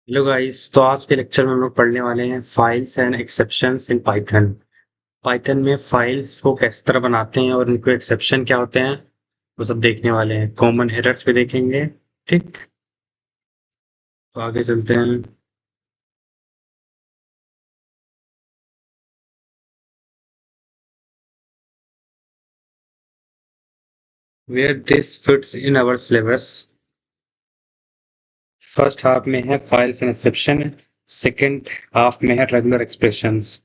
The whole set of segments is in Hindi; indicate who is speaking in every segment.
Speaker 1: Hello guys. तो आज के लेक्चर में हम लोग पढ़ने वाले हैं files and exceptions in Python. Python में फाइल्स को किस तरह बनाते हैं और उनको एक्सेप्शन क्या होते हैं वो सब देखने वाले हैं। कॉमन एरर्स भी देखेंगे। ठीक, तो आगे चलते हैं। Where this fits in our syllabus. First half में है files and exception, second half में है रेगुलर एक्सप्रेशंस।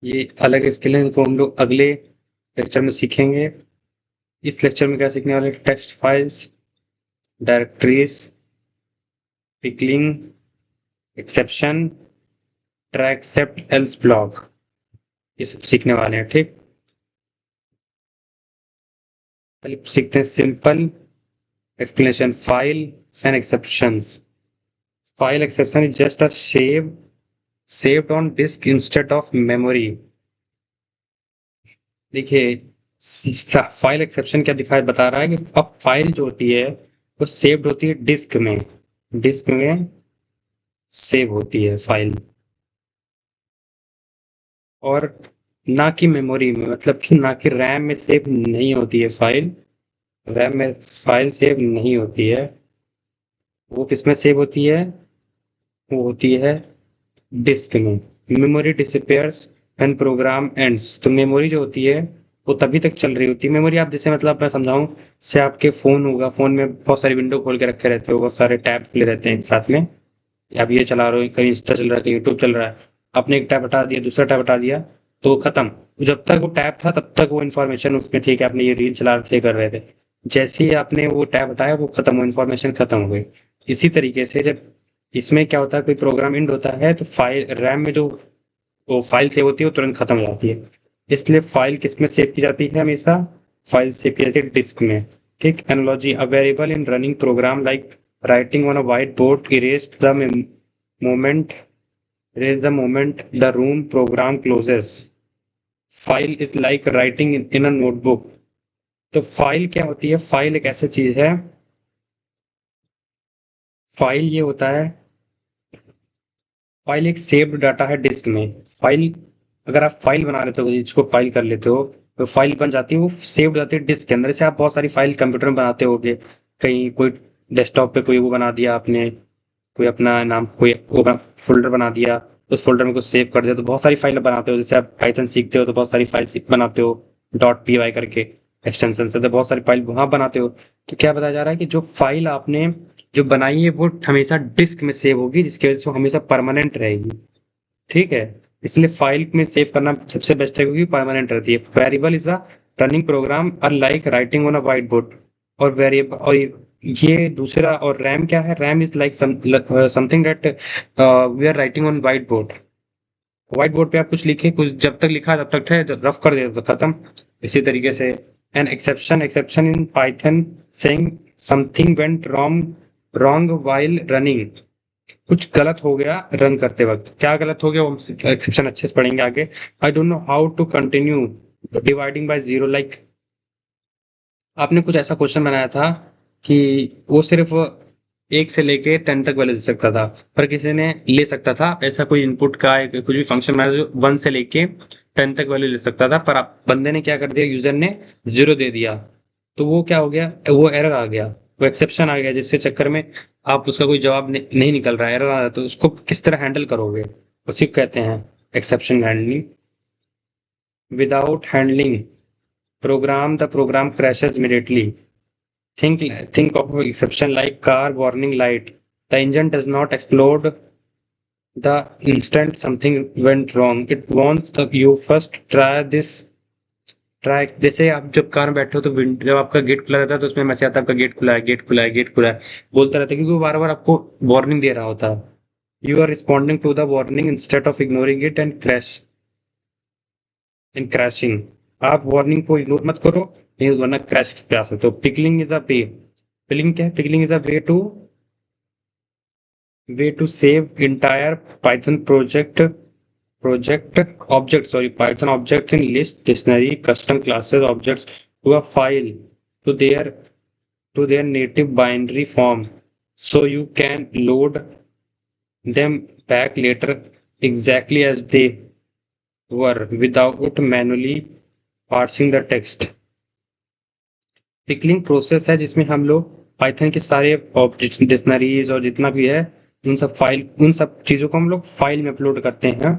Speaker 1: ये अलग स्किल है इनको हम लोग अगले लेक्चर में सीखेंगे। इस लेक्चर में क्या सीखने वाले? Text files, directories, pickling, exception, try except else block, ये सब सीखने वाले हैं। ठीक, पहले सीखते हैं simple explanation. File and exceptions. File exception is just a saved on disk instead of memory। देखिए, फाइल एक्सेप्शन क्या दिखाई बता रहा है कि अब फाइल जो होती है वो सेव्ड होती है डिस्क में। डिस्क में सेव होती है फाइल, और ना कि मेमोरी में, मतलब कि ना कि रैम में सेव नहीं होती है फाइल। रैम में फाइल सेव नहीं होती है। वो किसमें सेव होती है? वो होती है डिस्क में। Memory disappears when program ends. तो मेमोरी जो होती है वो तभी तक चल रही होती है। मेमोरी आप जैसे, मतलब मैं समझाऊं, से आपके फोन होगा, फोन में बहुत सारी विंडो खोल के रखे रहते हो, बहुत सारे टैब खुले रहते हैं एक साथ में। आप ये चला रहे हो, कहीं इंस्टा चल रहा है, कहीं यूट्यूब चल रहा है, आपने एक टैब हटा दिया, दूसरा टैब हटा दिया, तो खत्म। जब तक वो टैब था तब तक वो इन्फॉर्मेशन उसमें, ठीक है, आपने ये रील चला रहे थे, कर रहे थे, जैसे ही आपने वो टैब हटाया वो खत्म, वो इन्फॉर्मेशन खत्म हो गई। इसी तरीके से जब इसमें क्या होता है, कोई प्रोग्राम एंड होता है तो फाइल रैम में जो वो फाइल सेव होती है वो तुरंत खत्म हो जाती है। इसलिए फाइल किस में सेव की जाती है? हमेशा फाइल सेव की जाती है डिस्क में। ठीक, analogy, a variable in running program like writing on a whiteboard moment erase the moment the room program closes। File is like writing in a notebook. तो फाइल क्या होती है? फाइल एक ऐसी चीज है, फाइल ये होता है, फाइल एक सेव्ड डाटा है डिस्क में। फाइल, अगर आप फाइल बना लेते हो, जिसको फाइल कर लेते हो, तो फाइल बन जाती है, वो सेव हो जाती है डिस्क के अंदर। जैसे आप बहुत सारी फाइल कंप्यूटर में बनाते होगे, कहीं कोई डेस्कटॉप पे कोई वो बना दिया आपने, कोई अपना नाम, कोई वो फोल्डर बना दिया, उस फोल्डर में कुछ सेव कर दिया, तो बहुत सारी फाइल बनाते हो। जैसे आप पाइथन सीखते हो तो बहुत सारी फाइल बनाते हो, डॉट पी वाई करके एक्सटेंशन से, तो बहुत सारी फाइल वहां बनाते हो। तो क्या बताया जा रहा है कि जो फाइल आपने जो बनाई है वो हमेशा डिस्क में सेव होगी, जिसकी वजह से वो हमेशा परमानेंट रहेगी। ठीक है, इसलिए फाइल में सेव करना सबसे बेस्ट है, क्योंकि परमानेंट रहती है। Variable is a running program are like writing on a white board. और वेरिएबल, और ये दूसरा, और रैम क्या है? RAM is like something that we are writing on white board. White board पे आप कुछ लिखे, कुछ जब तक लिखा तब तक है, जब रफ कर दिया तो खत्म। इसी तरीके से an exception, exception in Python saying something went wrong while running. कुछ गलत हो गया रन करते वक्त। क्या गलत हो गया वो हम एक्सेप्शन अच्छे से पढ़ेंगे आगे। I don't know how to continue dividing by zero. Like आपने कुछ ऐसा क्वेश्चन बनाया था कि वो सिर्फ 1 से लेके 10 तक वैल्यू दे सकता था, पर किसी ने ले सकता था ऐसा कोई इनपुट का कुछ भी फंक्शन बनाया जो 1 से लेके 10 तक वैल्यू ले सकता था, पर आप बंदे ने क्या कर दिया, यूजर ने 0 दे दिया। तो वो क्या हो गया? वो एरर आ गया, वो एक्सेप्शन आ गया, जिससे चक्कर में आप उसका कोई जवाब नहीं निकल रहा है, एरर आ रहा है। तो उसको किस तरह हैंडल करोगे? उसी को कहते हैं exception handling. Without handling program, the program crashes immediately. Think of an exception like car warning light. The engine does not explode the instant something went wrong. It wants you first try this। Try, जैसे आप जब कार में बैठे हो तो जब आपका गेट खुला रहता है तो उसमें मैसेज आता है आपका गेट खुला है, गेट खुला है, गेट खुला है, बोलता रहता है, क्योंकि वो बार बार आपको वार्निंग दे रहा होता है। You are responding to the warning instead of ignoring it and crashing. आप वार्निंग को इग्नोर मत करो, नहीं वरना क्रैश पे आ सकते हो। Pickling is a way. Pickling क्या है? Pickling is a way to save entire Python Python object in list, dictionary, custom classes objects to a file, to their native binary form, so you can load them back later exactly as they were without manually parsing the text. Pickling process है जिसमें हम लोग पाइथन के सारे डिक्शनरीज और जितना भी है उन सब चीज़ों को हम लोग फाइल में अपलोड करते हैं,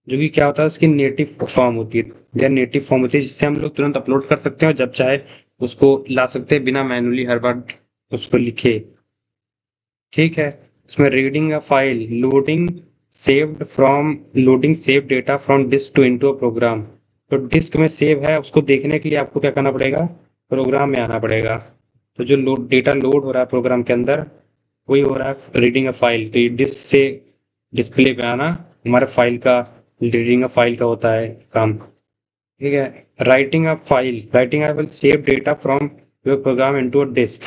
Speaker 1: जो कि क्या होता है उसकी नेटिव फॉर्म होती है या नेटिव फॉर्म होती है, जिससे हम लोग तुरंत अपलोड कर सकते हैं और जब चाहे उसको ला सकते हैं बिना मैनुअली हर बार उसको लिखे। ठीक है, इसमें reading a file, loading save data from disk to into a program. तो डिस्क में सेव है उसको देखने के लिए आपको क्या करना पड़ेगा, प्रोग्राम में आना पड़ेगा। तो जो डेटा लोड हो रहा है प्रोग्राम के अंदर वही हो रहा है रीडिंग अ फाइल। तो ये डिस्क से डिस्प्ले पे आना हमारे फाइल का रीडिंग अ फाइल का होता है काम। ठीक है, writing a file save data from your program into a disk.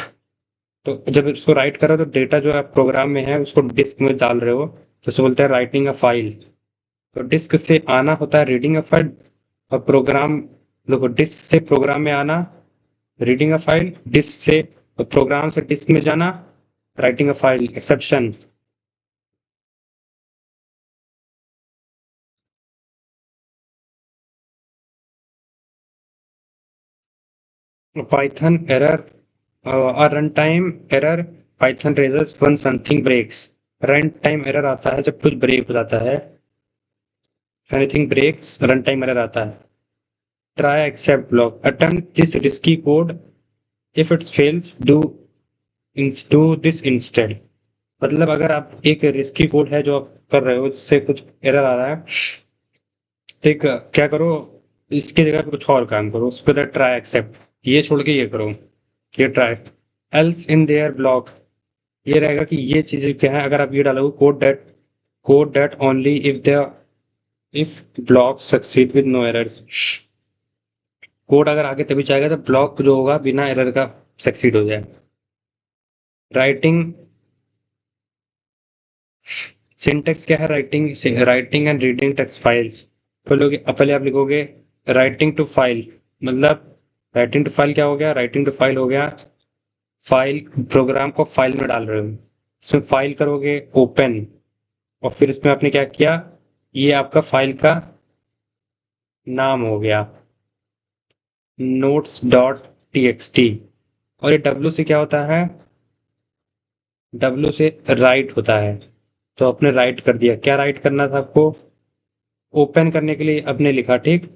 Speaker 1: तो जब इसको राइट करो तो डेटा जो आप प्रोग्राम में है उसको डिस्क में डाल रहे हो तो उसे बोलते हैं राइटिंग अ फाइल। तो डिस्क से आना होता है रीडिंग अ फाइल और प्रोग्राम देखो डिस्क से प्रोग्राम में आना रीडिंग अ फाइल, डिस्क से प्रोग्राम से डिस्क में जाना writing a file. Exception, Python error और run time error. Python raises when something breaks. Run time error आता है जब कुछ ब्रेक हो जाता है, anything breaks run time error आता है। try except block, attempt this risky code, if it fails do this instead। मतलब अगर आप एक रिस्की कोड है जो आप कर रहे हो जिससे कुछ एरर आ रहा है, ठीक क्या करो इसकी जगह पे कुछ और काम करो, उस पर ट्राई एक्सेप्ट, ये छोड़ के ये करो, ये try else in their block. ये रहेगा कि ये चीजें क्या है, अगर आप ये डालोगे code that only if block succeed with no errors. Code अगर आगे तभी जाएगा जब ब्लॉक जो होगा बिना एरर का सक्सीड हो जाए। राइटिंग सिंटेक्स क्या है, writing and reading text files. पहले आप लिखोगे राइटिंग टू फाइल, मतलब राइटिंग टू फाइल क्या हो गया, राइटिंग टू फाइल हो गया फाइल प्रोग्राम को फाइल में डाल रहे हो, इसमें फाइल करोगे ओपन और फिर इसमें आपने क्या किया, ये आपका फाइल का नाम हो गया नोट्स डॉट टी। और ये डब्ल्यू से क्या होता है, डब्ल्यू से राइट होता है। तो आपने राइट कर दिया, क्या राइट करना था आपको, ओपन करने के लिए आपने लिखा ठीक,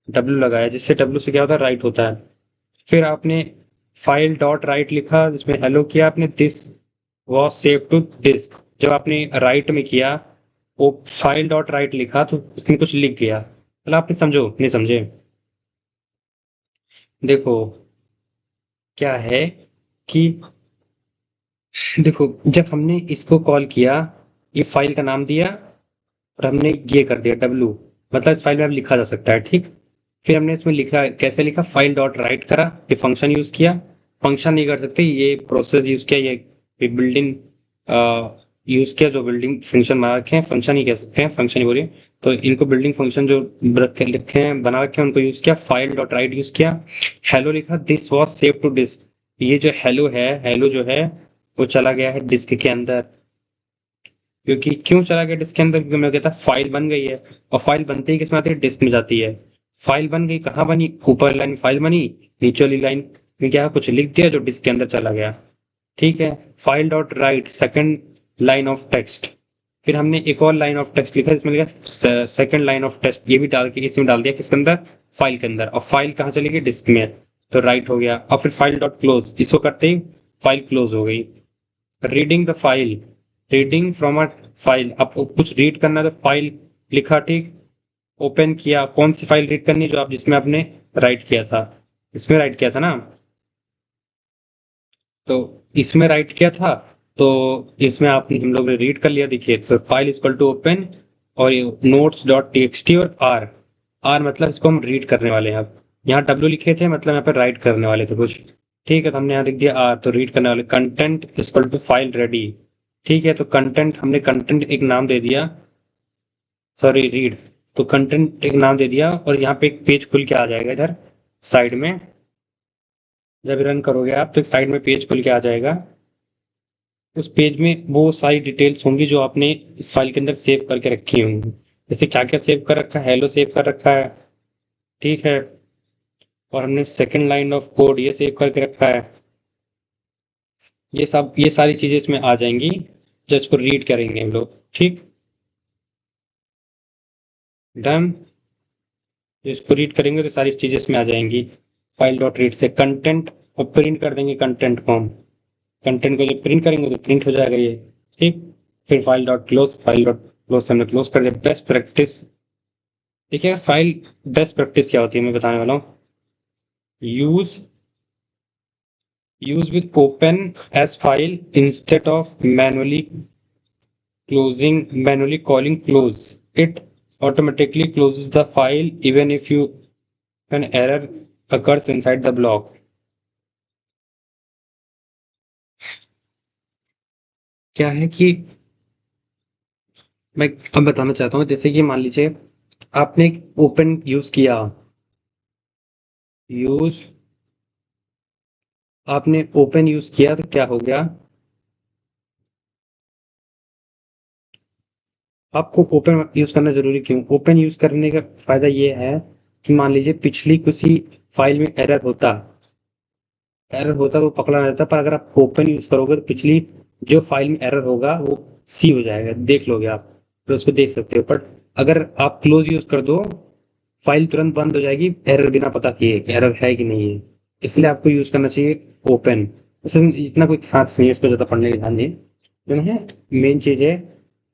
Speaker 1: डब्ल्यू लगाया जिससे डब्ल्यू से क्या होता है राइट होता है। फिर आपने फाइल डॉट राइट लिखा जिसमें हेलो किया आपने, this was save to disk. जब आपने राइट में किया वो फाइल डॉट राइट लिखा तो उसमें कुछ लिख गया, मतलब आपने समझो नहीं समझे। देखो क्या है कि देखो जब हमने इसको कॉल किया, ये फाइल का नाम दिया और हमने ये कर दिया डब्लू, मतलब इस फाइल में अब लिखा जा सकता है ठीक। फिर हमने इसमें लिखा कैसे लिखा, फाइल डॉट राइट करा, ये फंक्शन यूज किया, फंक्शन नहीं कर सकते, ये प्रोसेस यूज किया, ये बिल्डिंग यूज किया, जो बिल्डिंग फंक्शन बना रखे हैं फंक्शन ही कह सकते हैं, फंक्शन ही बोलिए। तो इनको बिल्डिंग फंक्शन जो लिखे हैं बना रखे हैं उनको यूज किया, फाइल डॉट राइट यूज किया, हेलो लिखा, this was save to disk. ये जो हेलो है, हेलो जो है वो चला गया है डिस्क के अंदर। क्योंकि क्यों चला गया डिस्क के अंदर, क्योंकि मैं कहता फाइल बन गई है और फाइल बनते ही किसमें आती है, डिस्क में जाती है। फाइल बन गई, कहाँ बनी, ऊपर लाइन फाइल बनी, नीचे वाली लाइन में क्या कुछ लिख दिया जो डिस्क के अंदर चला गया। ठीक है, file dot right second line of text. फिर हमने एक और लाइन ऑफ टेक्स्ट लिखा जिसमें लिखा सेकेंड लाइन ऑफ टेक्स्ट, ये भी डाल के इसमें डाल दिया किसके अंदर, फाइल के अंदर। और फाइल कहाँ चली गई, डिस्क में, तो राइट हो गया। और फिर फाइल डॉट क्लोज, इसको करते ही फाइल क्लोज हो गई। Reading the file, reading from a file, आपको कुछ रीड करना है तो फाइल लिखा ठीक, ओपन किया, कौन सी फाइल रीड करनी, जो आप जिसमें आपने राइट किया था, इसमें राइट किया था ना, तो इसमें राइट किया था, तो इसमें आप हम लोग ने रीड कर लिया। देखिए तो फाइल इक्वल टू ओपन और ये नोट्स डॉट टी और आर, आर मतलब इसको हम रीड करने वाले हैं। अब यहाँ डब्ल्यू लिखे थे मतलब यहाँ पे राइट करने वाले थे कुछ, ठीक है, तो हमने यहाँ लिख दिया आर, तो रीड करने वाले। Content equal to file ready, ठीक है, तो कंटेंट हमने कंटेंट एक नाम दे दिया, सॉरी रीड, तो कंटेंट एक नाम दे दिया और यहाँ पे एक पेज खुल के आ जाएगा इधर साइड में, जब रन करोगे आप तो एक साइड में पेज खुल के आ जाएगा। उस पेज में वो सारी डिटेल्स होंगी जो आपने इस फाइल के अंदर सेव करके रखी होंगी। जैसे क्या क्या सेव कर रखा है, हेलो सेव कर रखा है, ठीक है, और हमने सेकंड लाइन ऑफ कोड ये सेव करके रखा है। ये सारी चीजें इसमें आ जाएंगी जब इसको रीड करेंगे हम लोग, ठीक, डन। इसको रीड करेंगे तो सारी चीजें इसमें आ जाएंगी। फाइल डॉट रीड से कंटेंट और प्रिंट कर देंगे कंटेंट को हम। कंटेंट को जब प्रिंट करेंगे तो प्रिंट हो जाएगा ये, ठीक। फिर फाइल डॉट क्लोज से हमने क्लोज कर दिया। बेस्ट प्रैक्टिस, देखिए फाइल बेस्ट प्रैक्टिस क्या होती है मैं बताने वाला हूँ। Use use with open as file instead of manually calling close. It automatically closes the file even if an error occurs inside the block. क्या है कि मैं अब बताना चाहता हूँ, जैसे कि मान लीजिए आपने एक ओपन यूज किया, यूज आपने ओपन यूज किया तो क्या हो गया, आपको ओपन यूज करना जरूरी क्यों? ओपन यूज करने का फायदा ये है कि मान लीजिए पिछली किसी फाइल में एरर होता तो पकड़ा रहता, पर अगर आप ओपन यूज करोगे तो पिछली जो फाइल में एरर होगा वो सी हो जाएगा, देख लोगे आप, फिर उसको देख सकते हो। बट अगर आप क्लोज यूज कर दो, फाइल तुरंत बंद हो जाएगी एरर बिना पता किए कि एरर है कि नहीं है। इसलिए आपको यूज करना चाहिए ओपन। वैसे इतना कोई खास नहीं है, इसको ज्यादा पढ़ने की ध्यान नहीं जो है। मेन चीज है,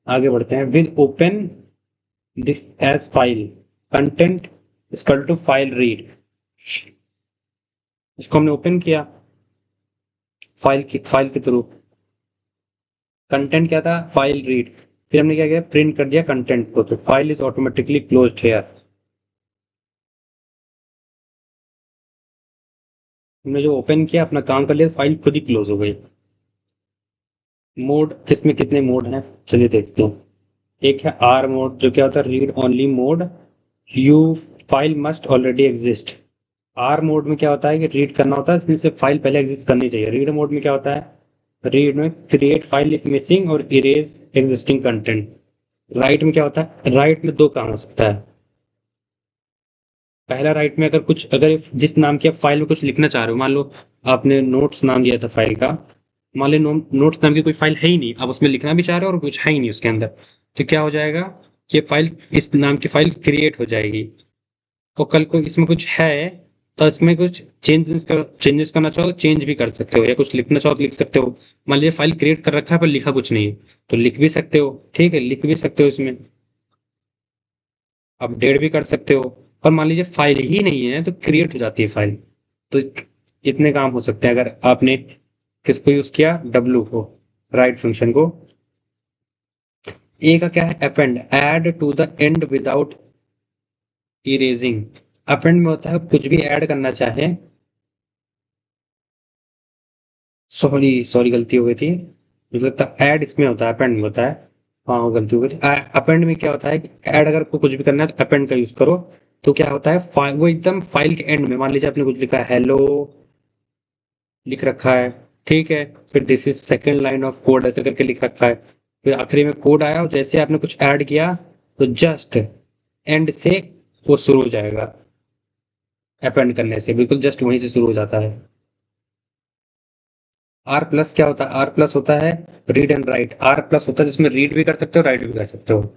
Speaker 1: आगे बढ़ते हैं। With open this as file content equal to file read. इसको हमने ओपन किया फाइल के थ्रू, कंटेंट क्या था, फाइल रीड। फिर हमने क्या किया, प्रिंट कर दिया कंटेंट को, तो file is automatically closed here. हमने जो ओपन किया अपना काम कर लिया, फाइल खुद ही क्लोज हो गई। मोड, किसमें कितने मोड हैं चलिए देखते हैं। एक है आर मोड, जो क्या होता है, read only mode. You file must already exist. Are mode में क्या होता है कि रीड करना होता है, इसमें से फाइल पहले एग्जिस्ट करनी चाहिए। रीड मोड में क्या होता है, रीड में क्रिएट फाइल इफ मिसिंग और इरेज एग्जिस्टिंग कंटेंट। राइट में क्या होता है, राइट में दो काम हो सकता है। पहला राइट में अगर जिस नाम की आप फाइल में कुछ लिखना चाह रहे हो, मान लो आपने नोट्स नाम दिया था फाइल का, मान लो नोट्स नाम की कोई फाइल है ही नहीं, आप उसमें लिखना भी चाह रहे हो और कुछ है ही नहीं उसके अंदर, तो क्या हो जाएगा कि फाइल, इस नाम की फाइल क्रिएट हो जाएगी। तो कल को इसमें कुछ है तो इसमें कुछ चेंजेस करना चाहो तो चेंज भी कर सकते हो, या कुछ लिखना चाहो तो लिख सकते हो। मान लीजिए फाइल क्रिएट कर रखा है पर लिखा कुछ नहीं है, तो लिख भी सकते हो, ठीक है, लिख भी सकते हो इसमें, अपडेट भी कर सकते हो। और मान लीजिए फाइल ही नहीं है तो क्रिएट हो जाती है फाइल। तो इतने काम हो सकते हैं अगर आपने किसको यूज किया, डब्लू को, राइट फंक्शन को। ए का क्या है, append, add to the end without erasing. Append में होता है कुछ भी ऐड करना चाहे, सॉरी गलती हो गई थी, मुझे लगता है ऐड इसमें होता है, अपेंड में होता है। हाँ वो गलती हो गई थी। अपेंड में क्या होता है, ऐड अगर आपको कुछ भी करना है तो अपेंड का यूज करो। तो क्या होता है, वो एकदम फाइल के एंड में, मान लीजिए आपने कुछ लिखा है, हेलो लिख रखा है, ठीक है, फिर this is second line of code ऐसे करके लिख रखा है, फिर आखिरी में कोड आया और जैसे आपने कुछ ऐड किया तो जस्ट एंड से वो शुरू हो जाएगा। अपेंड करने से बिल्कुल जस्ट वहीं से शुरू हो जाता है। आर प्लस क्या होता है, आर प्लस होता है read and write. R plus होता है जिसमें रीड भी कर सकते हो राइट भी कर सकते हो।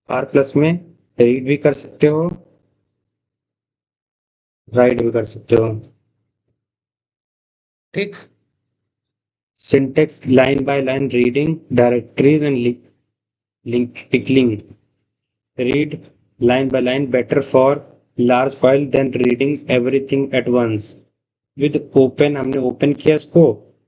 Speaker 1: आर प्लस में रीड भी कर सकते हो, राइट भी कर सकते हो, ठीक। Syntax line by line reading directories and link pickling. Read line by line better for large file then reading everything at once. With open, हमने ओपन किया इसको,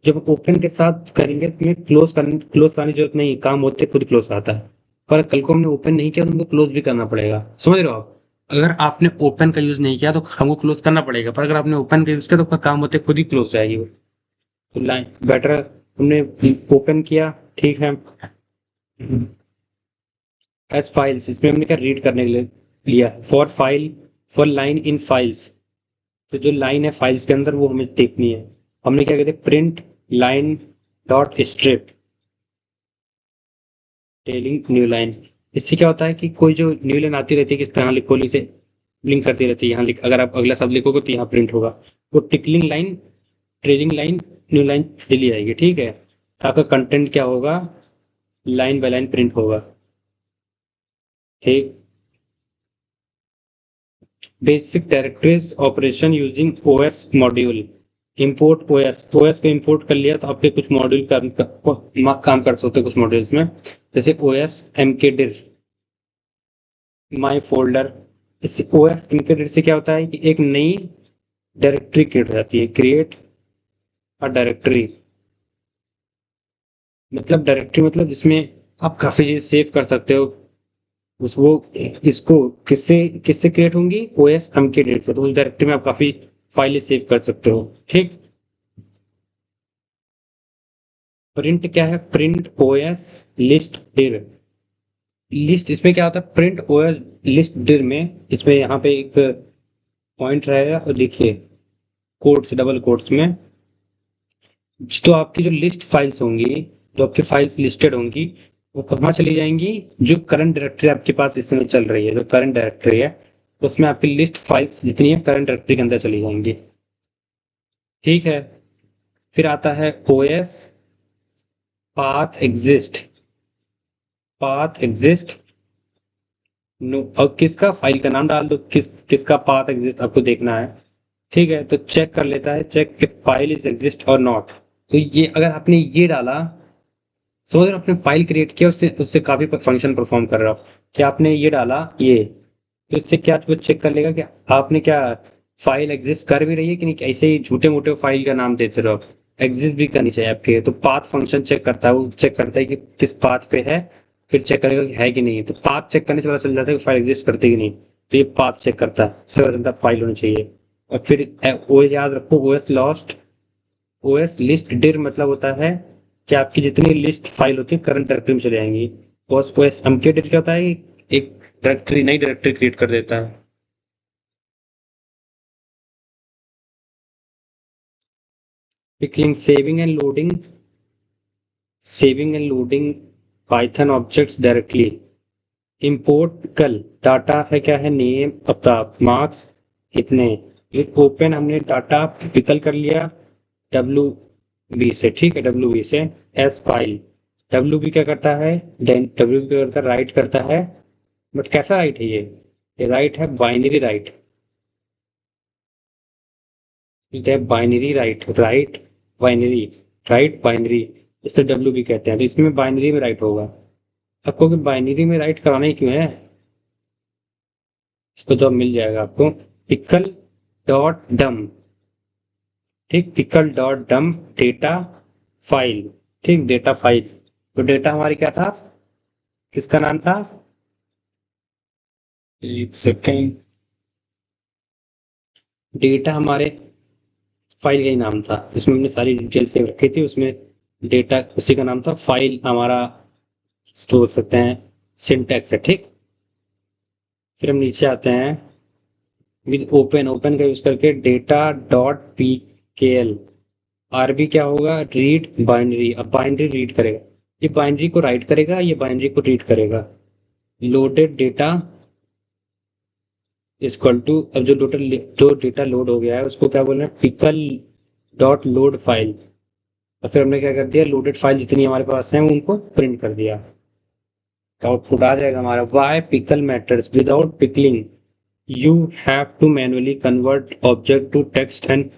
Speaker 1: जब ओपन के साथ करेंगे तो हमें क्लोज करने की जरूरत नहीं, काम होते खुद क्लोज आता है। पर कल को हमने ओपन नहीं किया तो हमको क्लोज भी करना पड़ेगा, समझ रहे हो आप? अगर आपने ओपन का यूज नहीं किया तो हमको क्लोज करना पड़ेगा, पर अगर आपने ओपन का यूज किया तो आपका काम होते खुद ही क्लोज हो जाएगी वो। तो लाइन बेटर, हमने ओपन किया, ठीक है। एज फाइल्स, इसमें हमने क्या रीड करने के लिए लिया, for file, for line in files, तो जो लाइन है फाइल्स के अंदर वो हमें देखनी है। हमने क्या कहते हैं, print line dot strip. Telling new line, इससे क्या होता है कि कोई जो न्यू लाइन आती रहती है कि इस पे यहाँ लिखो, इसे ब्लिंक करती रहती है, यहाँ लिख, अगर आप अगला शब्द लिखोगे तो यहाँ प्रिंट होगा। वो tickling line, trailing line, new line चली जाएगी, ठीक है। आपका कंटेंट क्या होगा, लाइन बाय लाइन प्रिंट होगा, ठीक। Basic directories operation using OS module. Import OS, OS को इंपोर्ट कर लिया तो आपके कुछ मॉड्यूल काम कर सकते हैं कुछ मॉड्यूल्स में, जैसे ओएस mkdir, माई फोल्डर। इससे ओएस mkdir से क्या होता है कि एक नई डायरेक्टरी क्रिएट हो जाती है, क्रिएट अ डायरेक्टरी। मतलब डायरेक्टरी मतलब जिसमें आप काफी चीज सेव कर सकते हो, उस वो इसको किससे किससे क्रिएट होंगी, ओएस mkdir से, तो उस डायरेक्टरी में आप काफी फाइलें सेव कर सकते हो, ठीक। प्रिंट क्या है, print OS list Dir. List इसमें क्या होता है, प्रिंट ओएस लिस्ट डिर में, इसमें यहाँ पे एक पॉइंट रहेगा और देखिए कोट्स, डबल कोट्स में, तो आपकी जो लिस्ट फाइल्स होंगी, जो आपकी फाइल्स लिस्टेड होंगी, वो कहाँ चली जाएंगी, जो करंट डायरेक्टरी आपके पास इस समय चल रही है, जो करंट डायरेक्टरी है उसमें आपकी लिस्ट फाइल्स जितनी है करंट डायरेक्टरी के अंदर चली जाएंगी, ठीक है। फिर आता है OS path exist, path exist no, और किसका, फाइल का नाम डाल दो, किसका पाथ एग्जिस्ट आपको देखना है, ठीक है। तो चेक कर लेता है, check if file is exist और नॉट। तो ये अगर आपने ये डाला, समझ रहे हो, आपने फाइल क्रिएट किया, उससे उससे काफी फंक्शन परफॉर्म कर रहा हो, कि आपने ये डाला ये, तो इससे क्या वो चेक कर लेगा कि आपने क्या फाइल एग्जिस्ट कर भी रही है कि नहीं, कि ऐसे ही झूठे मोटे फाइल का नाम देते रहो, एग्जिस्ट भी करनी चाहिए आपके। तो पाथ फंक्शन चेक करता है, वो चेक करता है कि किस पाथ पे है, फिर चेक करेगा कि है कि नहीं। तो पाथ चेक करने से पता चल जाता है कि फाइल एग्जिस्ट करती है कि नहीं, तो ये पाथ चेक करता है, इससे फाइल होनी चाहिए। और फिर ओ याद रखो, OS lost, OS list Dir मतलब होता है कि आपकी जितनी लिस्ट फाइल होती है करंट डायरेक्टरी में चले जाएंगी। ओएस ओएस एमके डिर क्या होता है, एक डायरेक्टरी, नई डायरेक्टरी क्रिएट कर देता है। Pickling, saving and loading, saving and loading Python objects directly. Import कल, डाटा है क्या है, नेम, पता, मार्क्स इतने। एक ओपन हमने डाटा पिकल कर लिया डब्ल्यू बी से, ठीक है, डब्ल्यू बी से एस फाइल। डब्ल्यू बी क्या करता है, डब्ल्यू बी करता है, राइट करता है, बट कैसा राइट है ये राइट है बाइनरी राइट, ठीक है, binary right, right binary, right binary, इससे डब्ल्यू बी कहते हैं। तो इसमें बाइनरी में राइट होगा। आपको कि बाइनरी में राइट कराना ही क्यों है, इसको जब मिल जाएगा आपको, पिकल डॉट डम, ठीक, पिकल डॉट डम डेटा फाइल, ठीक, डेटा फाइल। तो डेटा हमारी क्या था, किसका नाम था, एक सेकेंड, डेटा हमारे फाइल का ही नाम था, इसमें हमने सारी डिटेल सेव रखी थी, उसमें डेटा उसी का नाम था, फाइल हमारा स्टोर सकते हैं, सिंटैक्स है, ठीक। फिर हम नीचे आते हैं, विद ओपन, ओपन का यूज करके डेटा डॉट पी के एल, आरबी क्या होगा, रीड बाइनरी। अब बाइनरी रीड करेगा, ये बाइनरी को राइट करेगा, ये बाइनरी को रीड करेगा। लोडेड डेटा इक्वल टू, अब जो डेटा लोड हो गया है उसको क्या बोलना है, पिकल डॉट लोड फाइल। और फिर हमने क्या कर दिया, लोडेड फाइल जितनी हमारे पास है उनको प्रिंट कर दिया, तो आउटपुट आ जाएगा हमारा, why pickle matters, without pickling you have to manually convert object to text and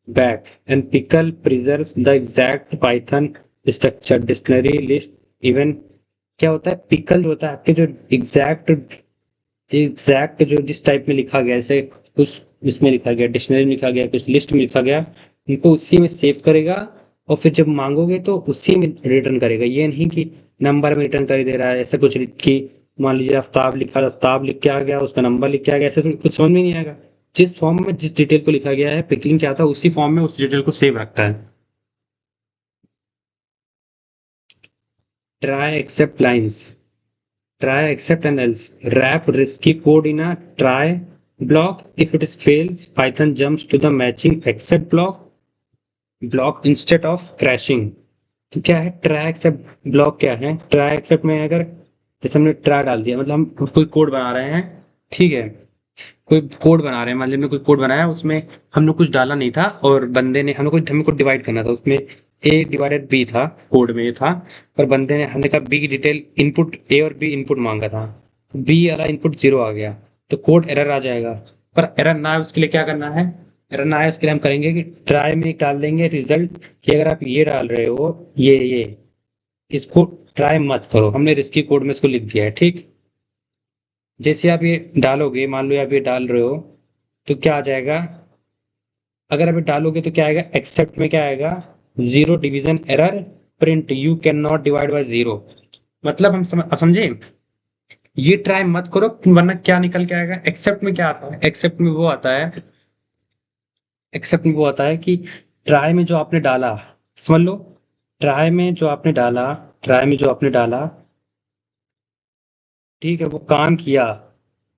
Speaker 1: back, and pickle preserves the exact python structure dictionary list even। क्या होता है, पिकल होता है आपके जो एग्जैक्ट, एग्जैक्ट जो जिस टाइप में लिखा गया, जैसे कुछ इसमें लिखा गया, डिक्शनरी में लिखा गया, कुछ लिस्ट में लिखा गया, उनको उसी में सेव करेगा, और फिर जब मांगोगे तो उसी में रिटर्न करेगा। ये नहीं कि नंबर में रिटर्न कर दे रहा है, ऐसा कुछ कि मान लीजिए आफ्ताब लिखा, आफ्ताब लिख के आ गया, उसका नंबर लिख के आ गया, ऐसे तो कुछ समझ में नहीं आएगा। जिस फॉर्म में जिस डिटेल को लिखा गया है, पिकलिंग क्या था, उसी फॉर्म में उस डिटेल को सेव रखता है। Try except lines, try accept and else, wrap risky code in a try block, if it is fails python jumps to the matching except block instead of crashing। तो क्या है ट्राई एक्सेप्ट ब्लॉक, क्या है ट्राई एक्सेप्ट में अगर जैसे हमने ट्राई डाल दिया, मतलब हम कोई कोड बना रहे हैं, ठीक है, कोई कोड बना रहे हैं, मान लीजिए हमने कोई कोड बनाया, उसमें हमने कुछ डाला नहीं था और बंदे ने हमें कुछ डिवाइड करना था, उसमें ए डिवाइडेड बी था, कोड में ये था, और बंदे ने हमने कहा बी की डिटेल इनपुट ए और बी इनपुट मांगा था, तो बी वाला इनपुट 0 आ गया, तो कोड एरर आ जाएगा। पर एरर ना आए उसके लिए क्या करना है, एरर ना आए उसके लिए हम करेंगे कि ट्राई में डाल देंगे रिजल्ट कि अगर आप ये डाल रहे हो, ये इसको ट्राई मत करो, हमने रिस्की कोड में इसको लिख दिया है, ठीक। जैसे आप ये डालोगे, मान लो आप ये डाल रहे हो, तो क्या आ जाएगा, अगर अभी डालोगे तो क्या आएगा, एक्सेप्ट में क्या आएगा, 0 division error, print you can not divide by 0। मतलब अब समझे, ये ट्राई मत करो, वरना क्या निकल के आएगा, एक्सेप्ट में क्या आता है, एक्सेप्ट में वो आता है कि ट्राई में जो आपने डाला, समझ लो, ट्राई में जो आपने डाला ट्राई में जो आपने डाला, ठीक है, वो काम किया,